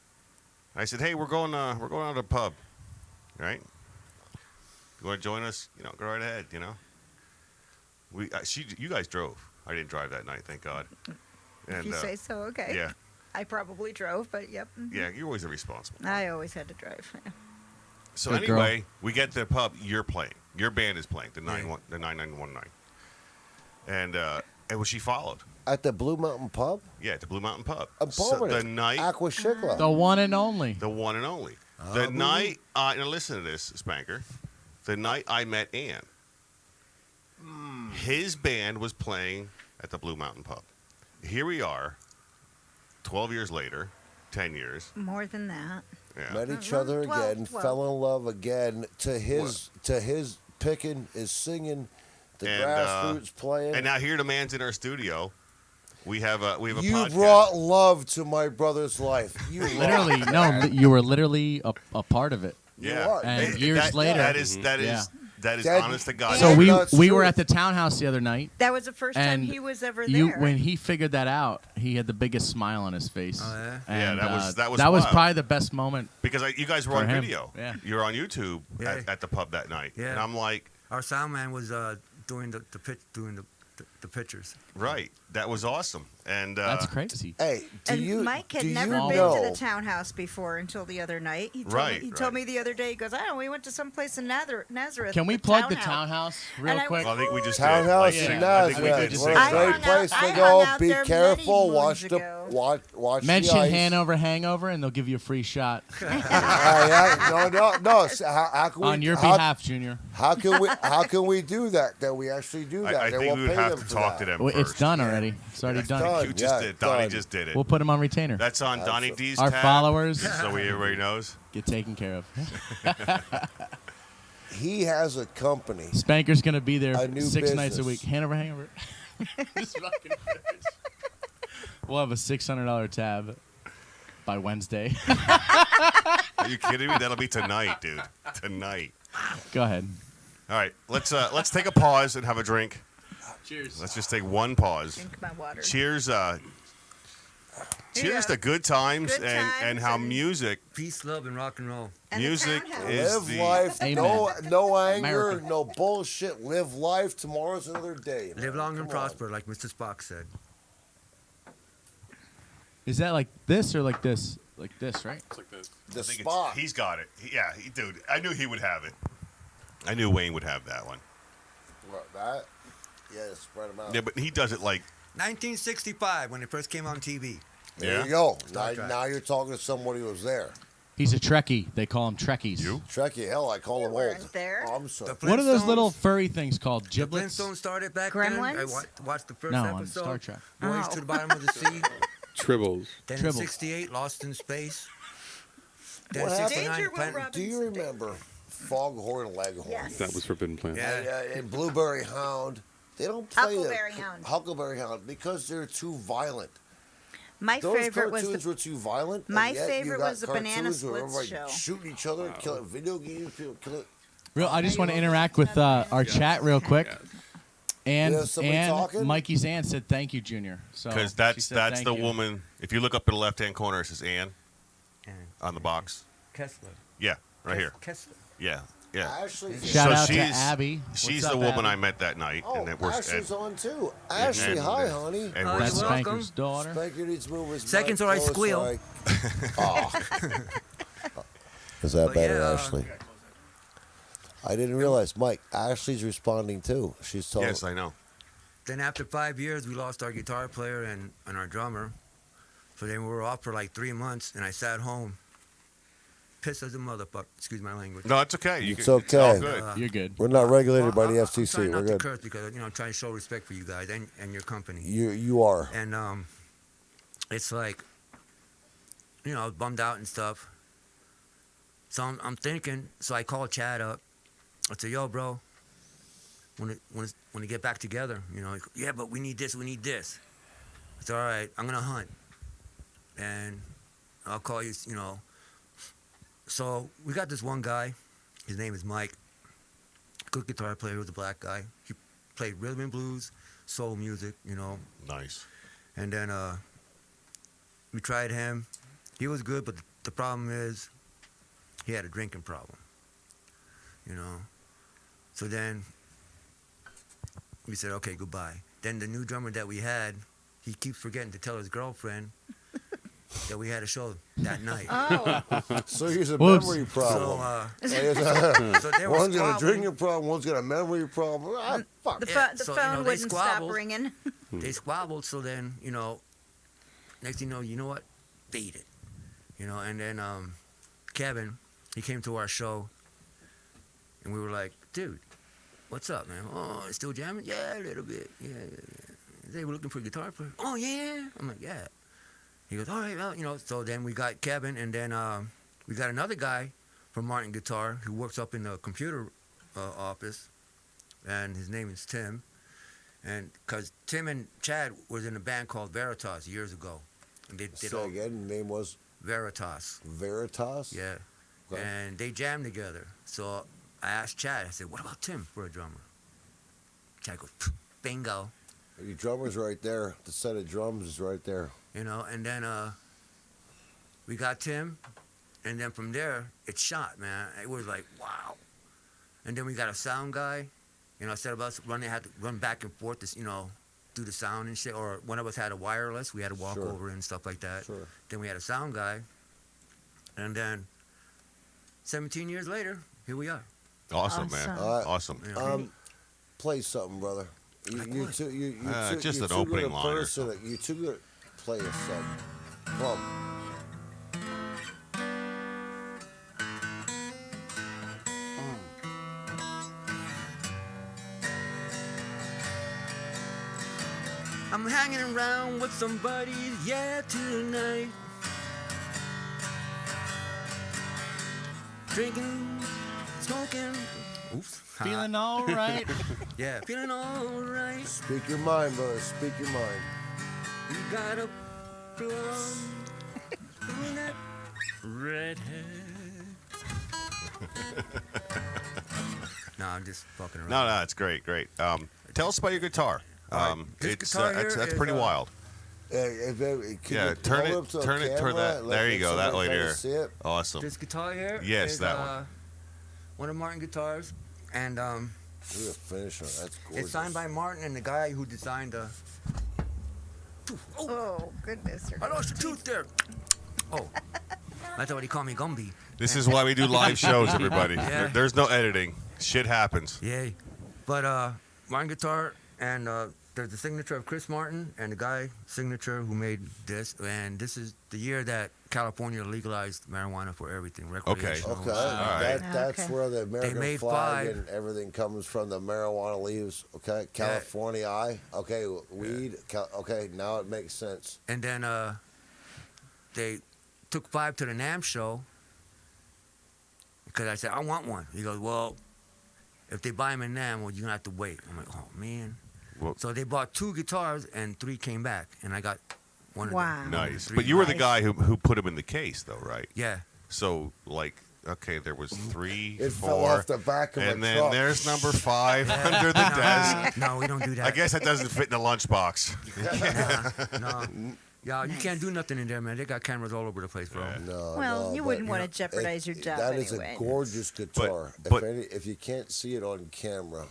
I said, "Hey, we're going out to the pub, right? You want to join us? Go right ahead. You guys drove. I didn't drive that night, thank God. If And you say so, okay. yeah, I probably drove, but yep. yeah, you're always irresponsible. I always had to drive. Yeah. So Good girl. anyway, we get to the pub. You're playing. Your band is playing the 9919, and well, she followed. At the Blue Mountain Pub? Yeah, at the Blue Mountain Pub. So the night. Aqua Shikla. The one and only. The one and only. The night, now listen to this, Spanker. The night I met Ann, his band was playing at the Blue Mountain Pub. Here we are, 12 years later, 10 years. More than that. Yeah. Met each other 12, again, 12. fell in love again. To his picking is singing, the And, grassroots playing. And now here the man's in our studio. We have a you podcast. brought love to my brother's life. You Literally, no, you were literally a part of it. Yeah. are. And It- years that- later. That is That- honest to God. So Yeah, we that's we true. were at the townhouse the other night. That was the first time And he was ever there. When he figured that out, he had the biggest smile on his face. Oh, yeah? And, Yeah, that was that was wild. probably the best moment. because you guys were For on him. video. Yeah. You were on YouTube Yeah. at the pub that night. Yeah. And I'm like, Our sound man was doing the pictures. right. That was awesome. And That's crazy. Hey, do and you Mike had do never you been know, to the townhouse before until the other night. He told Right, me, he right. told me the other day. He goes, "I don't know. We went to some place in Nazareth. Can we plug the townhouse real And I quick? was I think we just Townhouse did. in I think we Nazareth? did just What say a I great hung place out- to I go. hung out Be there careful. many Watch moons the ago. watch Mention the ice. Hanover Hangover, and they'll give you a free shot No. So how can we, on your how, behalf, Junior. How can we do that? That we actually do that. I and think we'll we would pay have them to for talk that. to them Well, first. it's done already. It's already done. done. You just Yeah, did. Donnie done. just did it. We'll put him on retainer. That's on Donnie D's Our tab, followers so everybody knows. get taken care of. He has a company. Spanker's gonna be there A new 6 nights a business. week. Hanover Hangover. Just fucking finish. We'll have a $600 tab by Wednesday. Are you kidding me? That'll be tonight, dude. Tonight. Go ahead. All right, let's take a pause and have a drink. Cheers. Let's just take one pause. Drink my water. Cheers. Cheers go. to good times, Good and times how and- music Peace, love, and rock and roll. And the music townhouse. is Live the life. Amen. No anger. America. No bullshit. Live life. Tomorrow's another day. Live man. long and Come on. prosper, like Mr. Spock said. Is that like this or like this? Like this, right? It's like this. The I think spot. he's got it. Dude, I knew he would have it. I knew Wayne would have that one. What, that? Yeah, spread them out. Yeah, but he does it like 1965 when it first came on TV. There Yeah. you go. Star Trek. Now you're talking to somebody who was there. He's a Trekkie. They call him Trekkies. you. Trekkie, hell, I call him old. weren't there. Oh, I'm sorry. The What are those Flintstones- little furry things called? The Giblets? Flintstones started back Gremlins? then. I watched the first No, episode. on Star Trek. Voyage Oh. to the Bottom of the Sea. Tribbles. Then Tribbles. in 68, Lost in Space. Then What in happened? 69, Danger, Will Planet- Robinson. Do you remember Foghorn Leghorn? Yes. That was Forbidden Planet. Yeah. And Blueberry Hound. They don't play Huckleberry Hound. Huckleberry Hound because they're too violent. My Those favorite was cartoons the were too violent. and My yet you favorite got was the Banana cartoons where Splits everybody show. shooting each other, killing video games, people killing. I just want to interact with our chat real quick. And Yeah, somebody talking? Mikey's aunt said thank you, Junior. So Because she that's said that's thank the you. woman. If you look up in the left-hand corner, it says Ann And on the box. Kessler. Yeah, right here. Kessler. Yeah, yeah. Ashley, Shout So out to she's- Abby. She's What's the up, woman I Abby? met that night, oh, and then we're Ashley's and, on too. Ashley, hi, honey. and Oh, we're That's You're welcome. Spanker's daughter. Spanker needs to move his Seconds mic or I closer, squeal. Oh. Is that But better, yeah, Ashley? I didn't realize, Mike. Ashley's responding too. She's telling. yes, I know. Then after 5 years, we lost our guitar player and our drummer. So then we were off for like 3 months, and I sat home, pissed as a motherfucker. Excuse my language. No, it's okay. It's all okay. good. Uh, You're good. We're not regulated by the I'm FCC. trying We're not to good. curse because I'm trying to show respect for you guys and your company. You are. And it's like, I was bummed out and stuff. So I'm thinking. So I called Chad up. I said, "Yo, bro, when we get back together, he goes, yeah, but we need this. We need this." I said, "All right, I'm gonna hunt, and I'll call you." So we got this one guy. His name is Mike. Good guitar player. He was a black guy. He played rhythm and blues, soul music. Nice. And then we tried him. He was good, but the problem is he had a drinking problem. So then we said, okay, goodbye. Then the new drummer that we had, he keeps forgetting to tell his girlfriend that we had a show that night. Oh, So here's a Whoops. memory So, problem. so they were One's got a squabbling. drinking problem. One's got a memory problem. Ah, fuck. the, Yeah, the so, phone they wouldn't stop squabbled. ringing. They squabbled, so then, next thing you know what? Beat it. And then Kevin, he came to our show, and we were like, dude, what's up, man? Oh, it's still jamming? Yeah, a little bit. Yeah. They were looking for a guitar player. Oh, yeah? I'm like, yeah. He goes, all right, well, so then we got Kevin, and then we got another guy from Martin Guitar who works up in the computer office, and his name is Tim. And because Tim and Chad was in a band called Veritas years ago. And they did Say all again. The name was Veritas. Veritas. Yeah. Okay. And they jammed together. So I asked Chad, I said, what about Tim for a drummer? Chad goes, bingo. Your drummer's right there. The set of drums is right there. And then we got Tim. And then from there, it shot, man. It was like, wow. And then we got a sound guy. Instead of us had to run back and forth to, do the sound and shit. Or one of us had a wireless. We had to walk Sure. over and stuff like that. Sure. Then we had a sound guy. And then 17 years later, here we are. Awesome, man. Awesome. All right. Awesome. Play something, brother. Like You what? too. You Just you're an too opening good a line or person. You too good. Play us something. Come on. I'm hanging around with somebody, yeah, tonight. Drinking, smoking. Oops. Feeling all right. Yeah, feeling all right. Speak your mind, brother. Speak your mind. You got a plum brunette redhead. No, I'm just fucking around. No, it's great. Tell us about your guitar. All right. This It's guitar that's here pretty is, wild. Yeah, Turn it toward that. There you go. That way there. See it. Awesome. This guitar here Yes, is that one. one of Martin guitars, and We're a finisher. That's gorgeous. it's signed by Martin and the guy who designed the. Oh, goodness. I lost a tooth there. Oh, that's what he called me, Gumby. This is why we do live shows, everybody. Yeah. There's no editing. Shit happens. Yay. But Martin guitar, And there's the signature of Chris Martin and the guy signature who made this. And this is the year that California legalized marijuana for everything. Recreational. Okay, right. that's Okay. where the American made flag 5. and everything comes from. The marijuana leaves. Okay, California Okay, weed. Okay, now it makes sense. And then they took 5 to the NAMM show because I said, I want one. He goes, well, if they buy them in NAMM, well, you're going to have to wait. I'm like, oh, man. Well- So they bought 2 guitars and 3 came back. And I got one of Wow. them. Nice. 3 But you were the Nice. guy who put him in the case, though, right? Yeah. So, like, okay, there was 3, It 4, fell off the back of and a then truck. there's number 5 under the desk. No, we don't do that. I guess that doesn't fit in the lunchbox. No. Yeah, you can't do nothing in there, man. They got cameras all over the place, bro. No, Well, no, you but, wouldn't want to jeopardize your job That anyway. is a gorgeous guitar. but- if you can't see it on camera,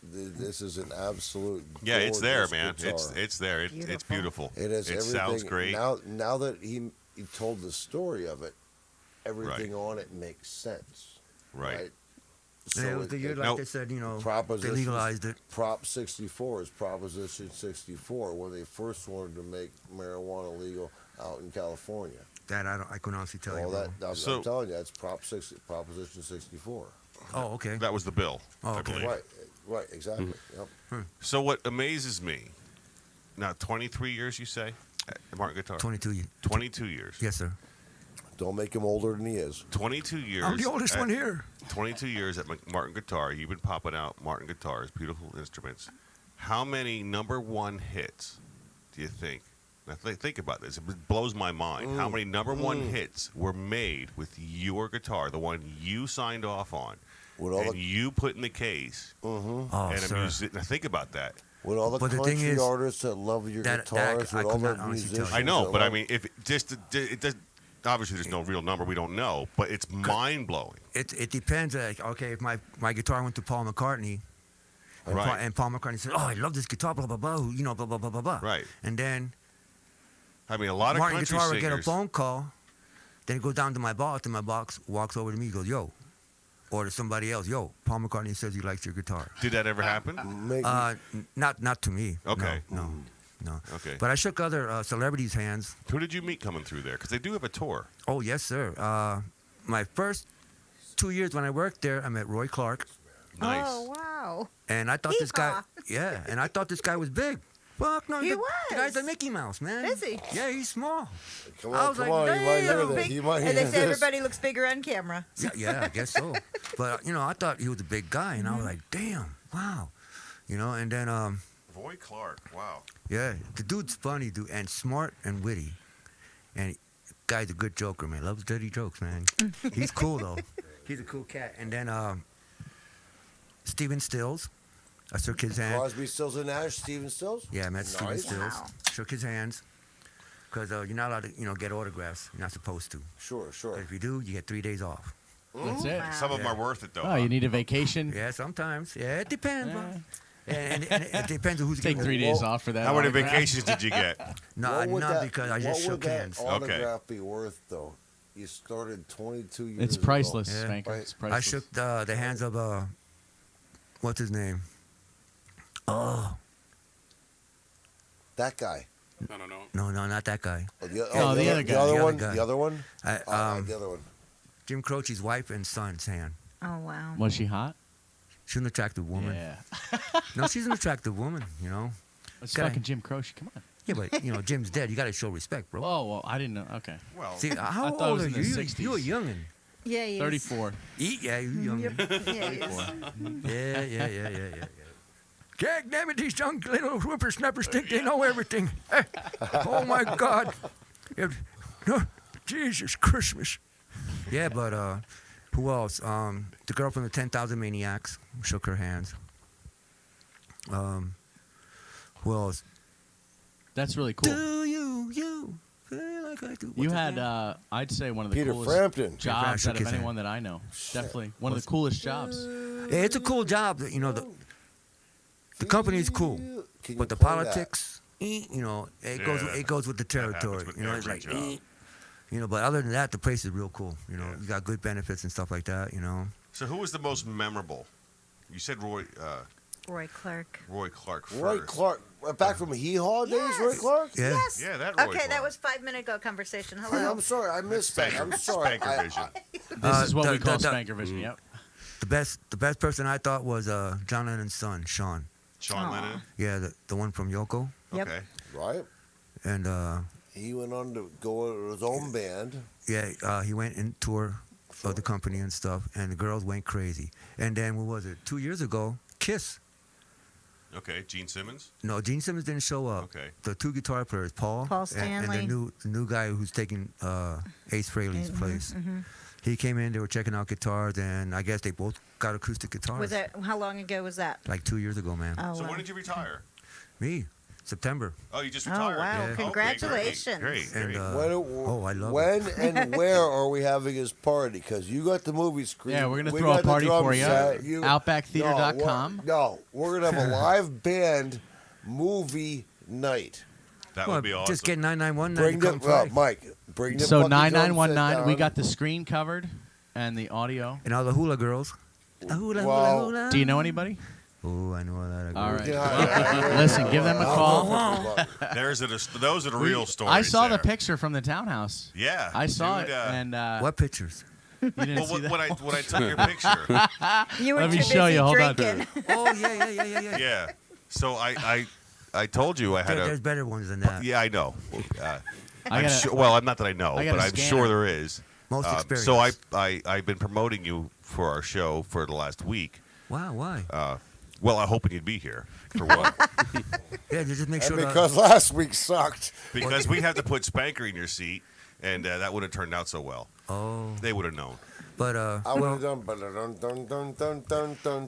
this is an absolute. Yeah, it's there, gorgeous man. guitar. It's there. It's beautiful. It has It everything. sounds great. Now that he told the story of it, everything on it makes sense. Right. And it was the year, like Nope. they said, you know, they Proposition legalized it. Prop 64 is Proposition 64 when they first wanted to make marijuana legal out in California. That I couldn't honestly tell you, All bro. that So- I'm telling you, that's Proposition 64. Oh, okay. That was the bill, Oh, I okay. believe. Right, exactly. Mm-hmm. Yep. So what amazes me, now 23 years you say, at Martin Guitar? 22 years. 22 years. Yes, sir. Don't make him older than he is. 22 years. I'm the oldest at- one here. 22 years at Martin Guitar. You've been popping out Martin guitars, beautiful instruments. How many number 1 hits do you think? Now think about this. It blows my mind. How many number 1 hits were made with your guitar, the one you signed off on, With all and the you put in the case, Oh, and a sir. music. Now think about that. with all the But the thing country is artists that love your that guitars, I with all could the not honestly tell you. musicians. I know, that but I love- mean, if it does. Obviously, there's no real number. We don't know, but it's mind blowing. It depends. Like, okay, if my guitar went to Paul McCartney, and, Right. Paul McCartney said, "Oh, I love this guitar, blah blah blah," you know, blah blah blah blah blah. Right. And then I mean, a lot of Martin country Guitar would get a singers. phone call, then go down to my box, and my box walks over to me, goes, "Yo," or to somebody else, "Yo, Paul McCartney says he likes your guitar." Did that ever happen? Make- Not to me. Okay. No. Okay. But I shook other celebrities' hands. Who did you meet coming through there? Because they do have a tour. Oh yes, sir. My first 2 years when I worked there, I met Roy Clark, Nice. Oh, wow. and I thought this guy, Hee-haw. yeah, and I thought this guy was big. Fuck no, He the was. guy's a Mickey Mouse, man. Is he? Yeah, he's small. Come I on, was come like, on. You might hear Damn, this. big- You might hear and they say this. everybody looks bigger on camera. Yeah, I guess so. But you know, I thought he was a big guy, and I was like, damn, wow, you know. And then, Roy Clark. Wow. yeah, the dude's funny, dude, and smart and witty, and guy's a good joker, man. Loves dirty jokes, man. He's cool though. He's a cool cat. And then Steven Stills, I shook his hand. Crosby, Stills, and Nash, Steven Stills? Yeah, I met Steven Nice. Stills. Wow. Shook his hands. Because you're not allowed to, get autographs. You're not supposed to. Sure. But if you do, you get 3 days off. That's it. Some of them are worth it, though. Oh, you need a vacation? Yeah, sometimes. Yeah, it depends, bro. And it depends on who's Take giving 3 it. days off for that. How many autograph. vacations did you get? No, What would not that- because I just what would shook hands. that autograph be worth, though? You started 22 years It's ago. priceless, Yeah. Spanker. Right. It's priceless. I shook the hands of, what's his name? Oh, That guy. I don't know. no, not that guy. Oh, the other guy. The other The other one? guy. The other one? I, The other one. Jim Croce's wife and son's hand. Oh, wow. Was she hot? She's an attractive woman. Yeah. No, she's an attractive woman, It's Guy. fucking Jim Croce. Come on. Yeah, but, Jim's dead. You got to show respect, bro. Oh, well, I didn't know. Okay. Well, See, how thought it old was are in the you? 60s. You a youngin'. Yeah, he is. 34. Yeah, you youngin'. Yeah, he is. Yeah. God damn it, these young little whippersnappers think they know everything. Oh my God. No, Jesus Christmas. Yeah, but who else? The girl from the 10,000 Maniacs shook her hands. Who else? That's really cool. Do you feel like I do? You What's had, his name? I'd say, one of the Peter coolest Frampton. jobs shook out of his hand. anyone that I know. Definitely. One of the coolest jobs. Yeah, it's a cool job. The company is cool, Can you but the play that? politics, it Yeah. goes with the happens territory. with It's every like, job. but other than that, the place is real cool. You got good benefits and stuff like that. so who was the most memorable? You said Roy Roy Clark. Roy Clark first. Roy Clark, back from Hee Haw days, Roy Clark? Yeah. Yes. Yeah, that Roy Okay, Clark. that was 5 minute ago conversation. Hello. I'm sorry, I missed that. I'm sorry. Spanker Vision. This is what the- we call the- Spanker Vision. Yep. The best person I thought was John Lennon's son, Sean. Sean Lennon. Yeah, the one from Yoko. Yep. Okay. Right? And He went on to go with his own band. yeah, he went in tour of the company and stuff, and the girls went crazy. And then what was it? 2 years ago, Kiss. Okay. Gene Simmons. No, Gene Simmons didn't show up. Okay. The two guitar players, Paul, Paul and Stanley. the new guy who's taking Ace Frehley's place. He came in. They were checking out guitars, and I guess they both got acoustic guitars. Was that how long ago was that? like 2 years ago, man? Oh, So wow. when did you retire? Me, September. Oh, you just Oh, retired. wow. Yeah. Okay, Congratulations. Great. And great. I love it. When and where are we having his party? Because you got the movie screen. Yeah, we're gonna we throw a got the party drum for you. set, Outbacktheater.com. No, we're gonna have a live band movie night. That Well, would be awesome. just get 991. Bring the come play. Mike. Bring the So fucking drum set 9919. We down. got the screen covered and the audio. And all the hula girls. Hula, Well, hula, hula. Do you know anybody? Oh, I know a lot of All girls. right. Yeah, Listen, give them a call. Those are the real stories. I saw the there. picture from the townhouse. Yeah. I saw dude, it, and What pictures? you didn't well, see that. when I took your picture, You were Let too me show busy you. Hold on. drinking. Oh, yeah. yeah. So I told you I had There's a. better ones than that. Yeah, I know. I I'm gotta- sure, well, I'm not that I know, I got but a I'm scanner. sure there is. Most experience. So I've been promoting you for our show for the last week. Wow, why? Well, I'm hoping you'd be here for one, Yeah, just make And sure. because last week sucked. because we had to put Spanker in your seat, and that wouldn't have turned out so well. Oh, They would have known. but I would well, have done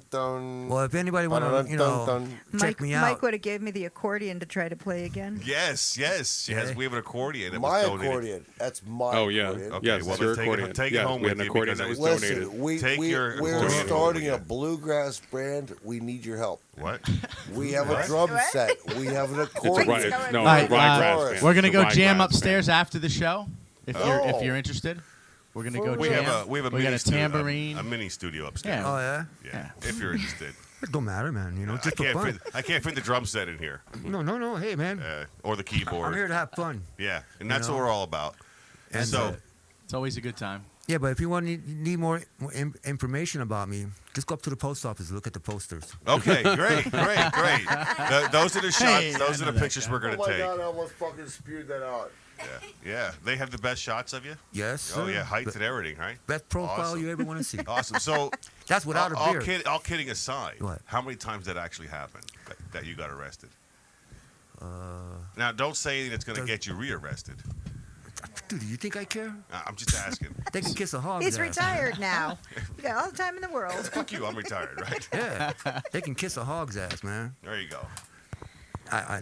dun. well, if anybody want to, check me Mike out. would have gave me the accordion to try to play again. Yes. Yeah. We have an accordion. That My was donated. accordion. That's my Oh, yeah. accordion. Okay, Yes, well, it's your then accordion. take it Yeah, home we had with an you accordion because that was Listen, donated. Take your we're accordion starting over a here. bluegrass brand. We need your help. What? We have What? a drum What? set. We have an It's a accordion. right, going no, on? it's a All right, ryegrass band. We're gonna It's a go jam ryegrass upstairs band. after the show. If Oh. you're interested, we're gonna go We jam. We have a got mini a studio, tambourine. a mini studio upstairs. Yeah. Oh yeah, Yeah, if you're interested. it don't matter, man. You know, I just for can't fun. fit. I can't fit the drum set in here, No. Hey, man, or the I'm here keyboard. to have fun. Yeah, and that's know. what we're all about. And so, It's always a good time. yeah, but if you need more information about me, just go up to the post office, look at the posters. okay, great. Those are the shots. Hey, those I are know the that pictures guy. we're gonna Oh my take. God, I almost fucking spewed that out. Yeah. They have the best shots of you. Yes. Oh sir. yeah, heights and everything, right? Best profile Awesome. you ever want to see. Awesome. So, That's without a beard. all kidding aside, What? how many times that actually happened that you got arrested? Now, don't say anything that's going to does- get you rearrested. Dude, do you think I care? I'm just asking. They can kiss a hog. He's retired now. You got all the time in the world. Fuck you, I'm retired, right? Yeah, they can kiss a hog's ass, man. There you go.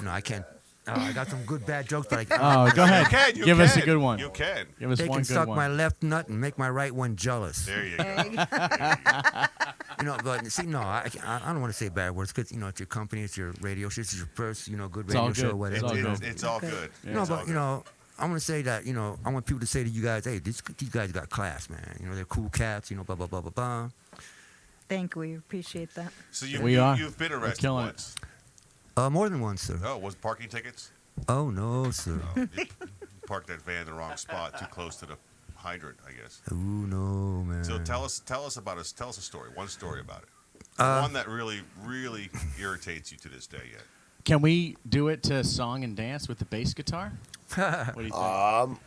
No, I can't. I got some good bad jokes, but Oh, go ahead. You Give us a can. good one. You can. Give us they one can good suck one. my left nut and make my right one jealous. There you go. You know, but see, no, I don't want to say bad words because it's your company, it's your radio show, it's your first, good It's all radio show, good. whatever. It's all you know. good. It's all good. No, It's all but good. I want to say that I want people to say to you guys, hey, these guys got class, man. They're cool cats. Blah blah blah blah blah. Thank you. We appreciate that. So We are. you've been We're arrested killing it. once. More than once, sir. Oh, was it parking tickets? Oh no, sir. Oh, you parked that van in the wrong spot, too close to the hydrant, I guess. Oh no, man. So tell us about us. Tell us a story. One story about it. One that really irritates you to this day yet. Can we do it to song and dance with the bass guitar? What do you think?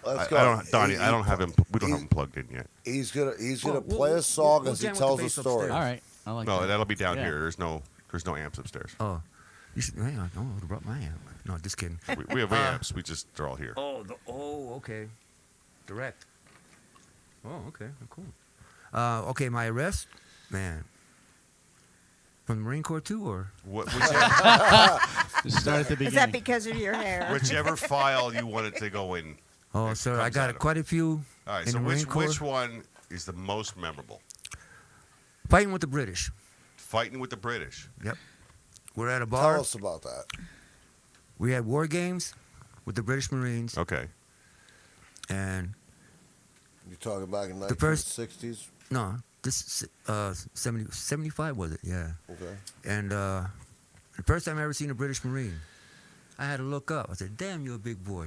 Let's I go. don't, Donnie. I don't have him. We don't have him plugged in yet. He's gonna Well, play we'll- a song we'll as he jam with tells the a bass story. upstairs. All right. I like No, that. that'll be down Yeah. here. There's no amps upstairs. Oh, you should. Hang on, I would have brought my amp. No, just kidding. We have amps. They're all here. Okay. Direct. Oh, okay. Cool. Okay, my arrest, man. From the Marine Corps too, or Just start at the Is beginning. that because of your hair? whichever file you wanted to go in. oh, It sir, I comes got out of- quite a few. All right. In So the Marine Corps? which one is the most memorable? Fighting with the British. Fighting with the British. Yep. We're at a bar. Tell us about that. We had war games with the British Marines, Okay. and You're talking back in The first- 1960s. no, this 75 was it? Yeah. Okay. And the first time I ever seen a British Marine, I had to look up. I said, "Damn, you're a big boy."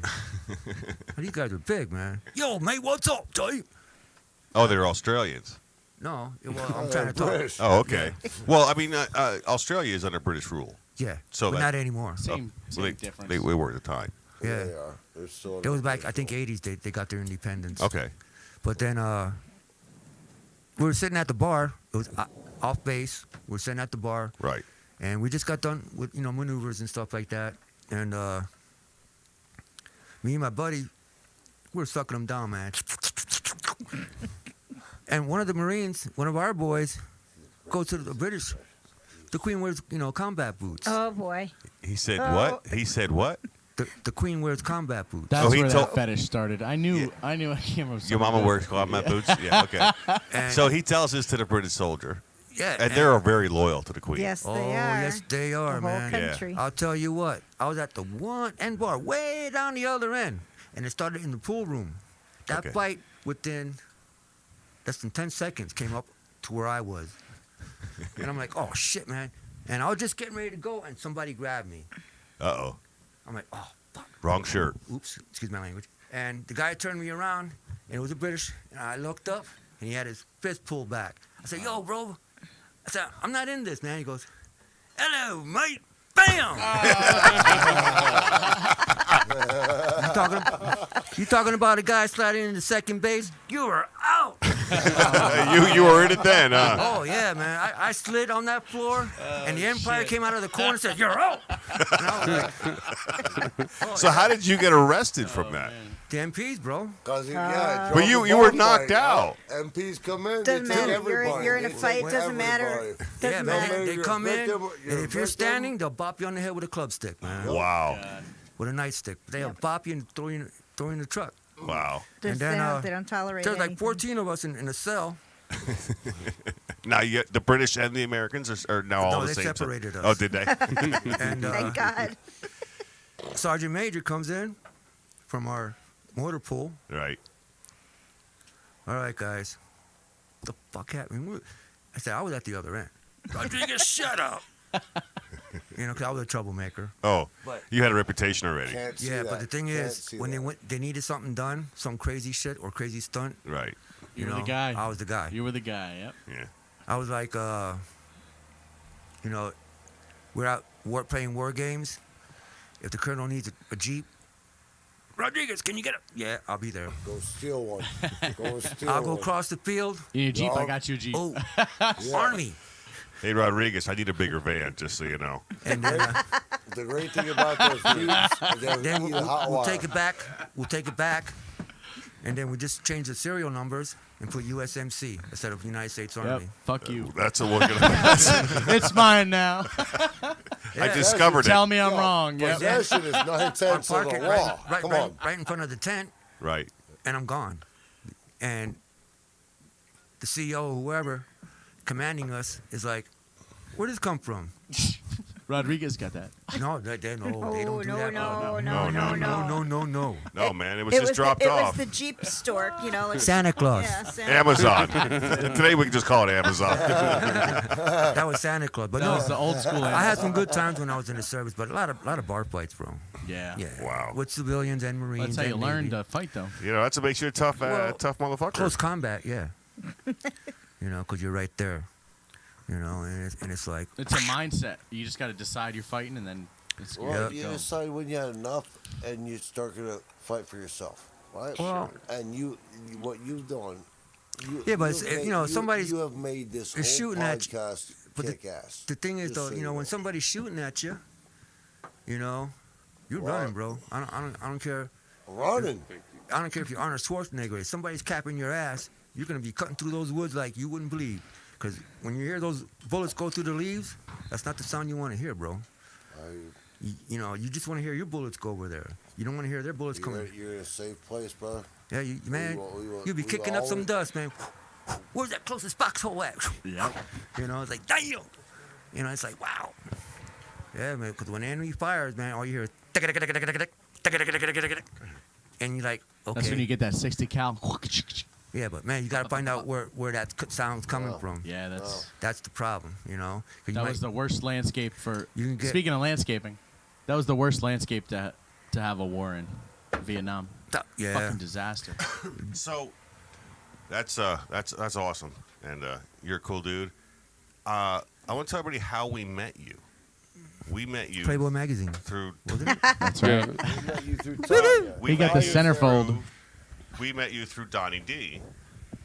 These guys are big, man. Yo, mate, what's up, Dave? Oh, they're Australians. No, well, I'm trying to talk. British. Oh, okay. Well, I mean, Australia is under British rule. Yeah, So but that- not anymore. Same Well, difference. they were at the time. Yeah. They are. They're still. It was back, I think, 80s. They got their independence. Okay. But then we were sitting at the bar. It was off base. We were sitting at the bar, Right. and we just got done with maneuvers and stuff like that. And me and my buddy, we were sucking them down, man. And one of the Marines, one of our boys, goes to the British. The Queen wears, combat boots. Oh boy. He said what? He said what? The Queen wears combat boots. That's Oh, he where told- that fetish started. I knew. I can't remember. Your mama wears combat boots? Yeah, okay. And, So he tells this to the British soldier. yeah, And they're very loyal to the Queen. Yes, oh, they are. yes, they are, the whole man. Yeah. country. I'll tell you what. I was at the one end bar, way down the other end, and it started in the pool room. That Okay. fight within less than 10 seconds came up to where I was, and I'm like, "Oh shit, man!" And I was just getting ready to go, and somebody grabbed me. Uh-oh. I'm like, "Oh fuck!" Wrong shirt. Oops, excuse my language. And the guy turned me around, and it was a British. And I looked up, and he had his fist pulled back. I said, "Yo, bro," I said, "I'm not in this, man." He goes, "Hello, mate." Bam! you talking about a guy sliding into second base? You were out. you were in it then, huh? Oh yeah, man. I slid on that floor, and the Empire came out of the corner and said, "You're out." And I was like, So how did you get arrested from that? the MPs, bro. Cause yeah, But you were knocked out. MPs come in. Doesn't they take matter. everybody. You're in a They fight. take Doesn't matter. everybody. Yeah, Doesn't man. matter. They come in, You're a and if you're victim. standing, they'll bop you on the head with a club stick, man. Wow. With a nightstick. They'll bop you and throw you in the truck. Wow. And then, they don't tolerate There's like anything. 14 of us in a cell. Now the British and the Americans are now all No, the they same. separated us. Oh, did they? And Thank God. Sergeant Major comes in from our motor pool. Right. All right, guys. What the fuck happened? I said, I was at the other end. Rodriguez, shut up. Because I was a troublemaker. Oh, But- you had a reputation already. Can't see Yeah, that. but the thing Can't is, see when that. they needed something done, some crazy shit or crazy stunt, Right. You were the guy. I was the guy. You were the guy. Yep. Yeah. I was like, we're out playing war games. If the colonel needs a Jeep, Rodriguez, can you get it? Yeah, I'll be there. Go steal one. Go steal I'll go one. across the field. You need a Jeep? I Dog. got you a Jeep. Oh, Yeah. Army. Hey, Rodriguez, I need a bigger van, just so you know. And then, The great thing about those Jeeps is they're then either hot we'll wire. take it back. We'll take it back. And then we just change the serial numbers and put USMC instead of United States Yep. Army. Fuck you. That's a look at It's mine now. I discovered Tell it. me I'm wrong. Yep. Possession is 9/10 I'll of park the it law. Come on. right in front of the tent, Right. and I'm gone. And the CEO, whoever, commanding us, is like, "Where did this come from?" Rodriguez got that. No, they don't Oh, do that. no. No. No, man, it was It just was dropped it off. was the Jeep store, like Santa Claus. Yeah, Santa Amazon. Today we can just call it Amazon. That was Santa Claus. But That no, was the old school. I had some good times when I was in the service, but a lot of bar fights, bro. Yeah. Yeah. Wow. With civilians and Marines. That's how you and learn Navy. to fight, though. You know, that's what makes you a tough, Well, tough motherfucker. Close combat, yeah. Because you're right there. And it's like, It's a mindset. You just got to decide you're fighting, and then it's Well, good. you Go. decide when you had enough, and you start gonna fight for yourself, right? Well- and what you've done. Yeah, but you've it's, made- somebody's you have made this whole shooting at you, podcast but kick ass. the thing is, Just though, so you know. when somebody's shooting at you, you're Well, running, bro. I don't care. running. I don't care if you're Arnold Schwarzenegger. If somebody's capping your ass, you're gonna be cutting through those woods like you wouldn't believe. Because when you hear those bullets go through the leaves, that's not the sound you want to hear, bro. You just want to hear your bullets go over there. You don't want to hear their bullets coming. You're in a safe place, brother. Yeah, man, you'll be we kicking up some always- dust, man. Where's that closest foxhole at? Yep. It's like, damn. It's like, wow. Yeah, man, because when the enemy fires, man, all you hear is and you're like, okay. That's when you get that 60 cal. Yeah, but man, you got to find out where that sound's coming from. Yeah, That's the problem, you know. 'Cause that was the worst landscape for. You can get- Speaking of landscaping, that was the worst landscape to have a war in Vietnam. Yeah. Fucking disaster. So that's awesome, and you're a cool dude. I want to tell everybody how we met you. We met you Playboy magazine. through. Wasn't it? That's right. We met you through Tanya. We He got met the you centerfold. through- We met you through Donnie D,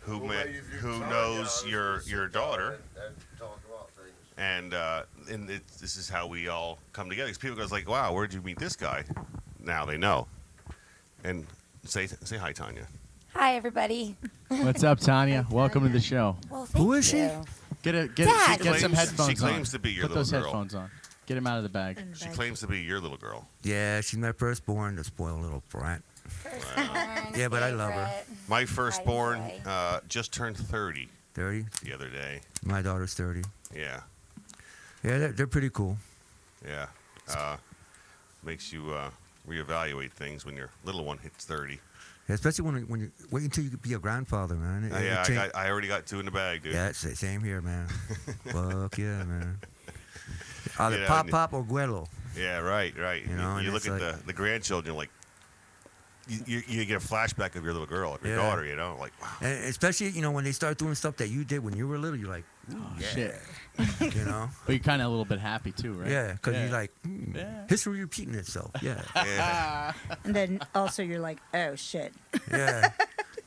who knows your daughter, and this is how we all come together. Because people goes like, "Wow, where'd you meet this guy?" Now they know. And say hi, Tanya. Hi, everybody. What's up, Tanya? Welcome to the show. Well, thank Who is she? you. Get Dad. some headphones She claims on. to be your Put little those girl. headphones on. Get him out of the bag. She claims to be your little girl. Yeah, she's my firstborn, the spoiled little brat. Yeah, but I love her. Favorite. My firstborn boy. just turned 30 30. the other day. My daughter's 30. Yeah, Yeah, they're pretty cool. yeah. Makes you reevaluate things when your little one hits 30. Yeah, especially when you wait until you can be a grandfather, man. Yeah, I already got 2 in the bag, dude. Yeah, same here, man. Fuck yeah, man. Either Yeah, pop or Guelo. Yeah, right. You know, and you look it's at the grandchildren, like you get a flashback of your little girl, of your Yeah. daughter. You know, like wow. And especially, when they start doing stuff that you did when you were little, you're like, Oh, yeah. shit. You know? But you're kind of a little bit happy too, right? Yeah, because you're like, Yeah. history repeating itself. Yeah. Yeah. And then also you're like, oh shit. Yeah.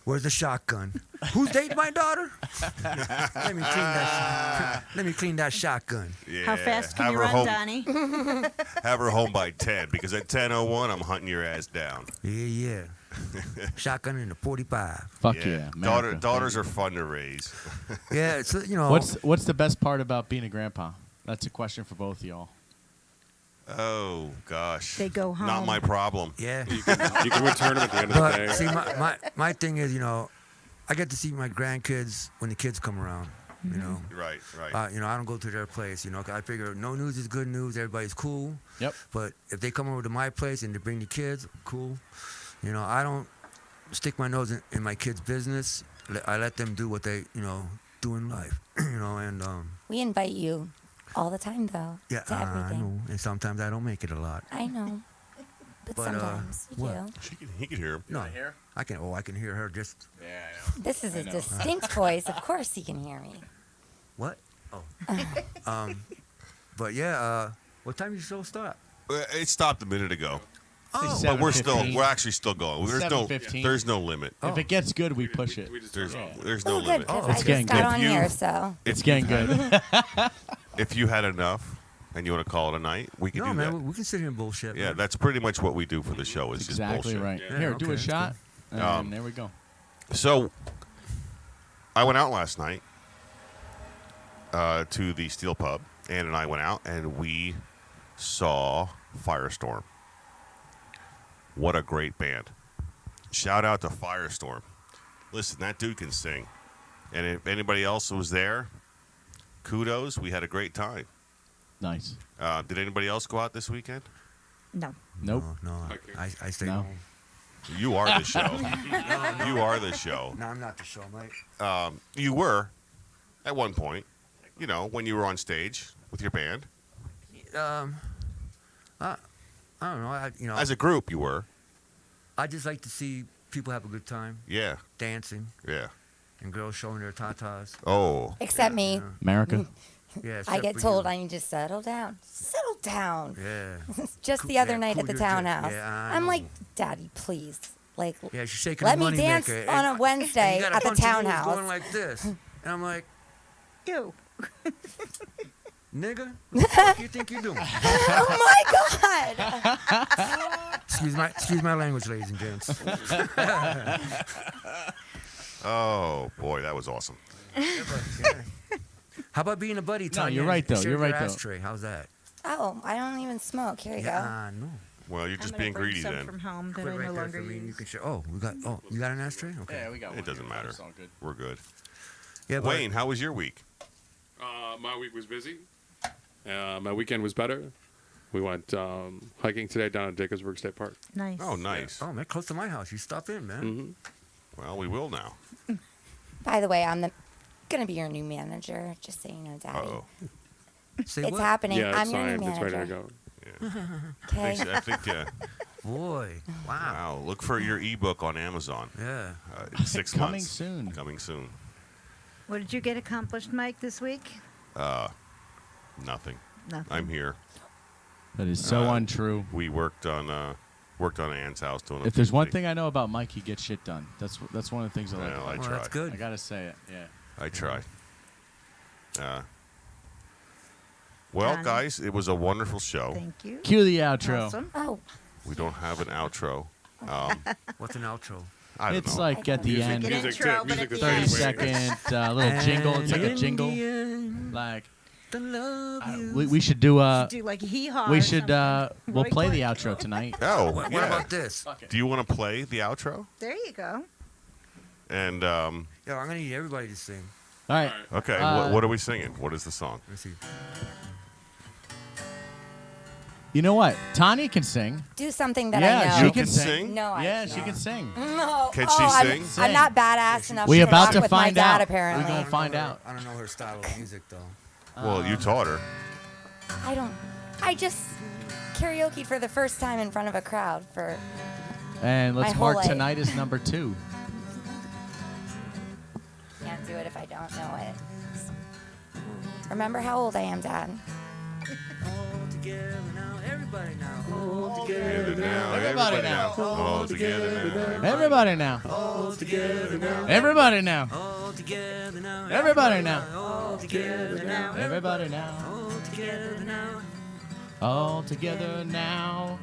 Where's the shotgun? Who's dating my daughter? Let me clean that shotgun. Yeah. How fast can Have you her run, home, Donnie? Have her home by 10 because at 10:01 I'm hunting your ass down. Yeah. Shotgun in the 45. Fuck yeah. America. Daughters are fun to raise. Yeah, it's, What's the best part about being a grandpa? That's a question for both of y'all. Oh gosh. They go home. Not my problem. yeah. You can return them at the end of the But day. see, my thing is, I get to see my grandkids when the kids come around. You know, Right. I don't go to their place. 'Cause I figure no news is good news. Everybody's cool. Yep. But if they come over to my place and they bring the kids, cool. I don't stick my nose in my kids' business. I let them do what they, do in life. And We invite you all the time, though. yeah, To I everything. know. And sometimes I don't make it a lot. I know. But But, sometimes you what? do. He can hear him. No, I can hear her just Yeah, I know. This is a distinct voice. Of course he can hear me. what? Oh. But yeah, what time did your show start? It stopped a minute ago. Oh, But we're 7:15. actually still going. $7:15. There's no limit. If it gets good, we push it. We just There's no Oh, good, limit. because Oh, I it's just getting got good. on You- here, so. It's getting good. If you had enough and you want to call it a night, we can no, do man, that. we can sit here and bullshit. Yeah, man. that's pretty much what we do for the show. Is just Exactly bullshit. right. Yeah, Here, okay, do a that's shot. And Um, there we go. So, I went out last night to the Steel Pub. Ann and I went out, and we saw Firestorm. What a great band. Shout out to Firestorm. Listen, that dude can sing. And if anybody else was there, kudos. We had a great time. Nice. Did anybody else go out this weekend? No. Nope. No, Okay. I stay No. home. You are the show. You are the show. No, I'm not the show, mate. You were at one point, when you were on stage with your band. I don't know. As a group, you were. I just like to see people have a good time, Yeah. dancing, Yeah. and girls showing their tatas. Oh. Except me. America. Yeah, I except get for told you. I need to settle down. Settle down. Yeah. Just Cool- the other yeah, night cool at the your jets. townhouse. Yeah, I I'm know. like, Daddy, please. Like, Yeah, she's shaking let the me money dance maker, on a and Wednesday you got a at the bunch of moves townhouse. going like this, and I'm like, Ew. nigga, what the fuck you think you're doing? Oh my God! Excuse my language, ladies and gents. Oh, boy, that was awesome. How about being a buddy, Tanya? you're right, though. Share You're right, your though. ashtray. How's that? Oh, I don't even smoke. Here you Yeah, go. I know. Well, you're I'm just gonna being bring greedy some then. from home that Quit I right no there longer for me. You use. can share. Oh, you got an ashtray? Okay. Yeah, we got one. It doesn't matter. It's all good. We're good. Yeah, but Wayne, how was your week? My week was busy. My weekend was better. We went hiking today down at Dacresburg State Park. Nice. Oh, nice. Oh man, close to my house. You stop in, man. Well, we will now. By the way, I'm gonna be your new manager. Just so you know, Daddy. Uh-oh. Say It's what? happening. Yeah, I'm it's your new signed. It's ready to manager. go. Okay. I think Boy, wow. wow. Look for your ebook on Amazon. Yeah. In 6 months. Coming soon. Coming soon. What did you get accomplished, Mike, this week? Nothing. Nothing. I'm here. That is so untrue. We worked on Ann's house doing. If there's one thing I know about Mike, he gets shit done. That's one of the things I like. Well, about I him. Well, try. that's good. I gotta say it. Yeah. I try. Well, Done. guys, it was a wonderful show. Thank you. Cue the outro. Awesome. Oh, We don't have an outro. What's an outro? I don't It's know. like at the Music. end, An Music intro, too. but Music at is the 30 end. second little jingle. It's like a jingle. Like The love you. we should do Do like hee-haw we or should something. we'll Roy play the Clark. outro tonight. Oh, What yeah. about this? Do you want to play the outro? There you go. And Yo, I'm gonna need everybody to sing. All right. okay, Uh, what are we singing? What is the song? Let's see. You know what? Tanya can sing. do something that Yeah, I know. she You can can sing. sing? No, I Yeah, can't. she can sing. No. Can she I'm, sing? I'm not badass enough We to about rock to with my find dad, out. apparently. We're gonna find out. I don't know her style of music though. Well, you taught her. I just karaoke for the first time in front of a crowd for And let's My whole mark life. tonight as number 2. can't do it if I don't know it. Remember how old I am, Dad? All together now, everybody now. All Together now, Everybody now. All together now. Everybody now. All together now. Everybody now. All together now. Everybody now. All together now. Everybody now. All together now. All together now.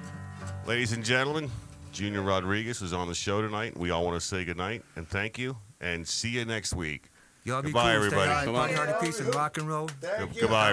Ladies and gentlemen, Junior Rodriguez was on the show tonight. We all want to say goodnight and thank you and see you next week. Y'all be Goodbye, cool. everybody. Stay high, party, hardy, peace, and rock and roll. Goodbye.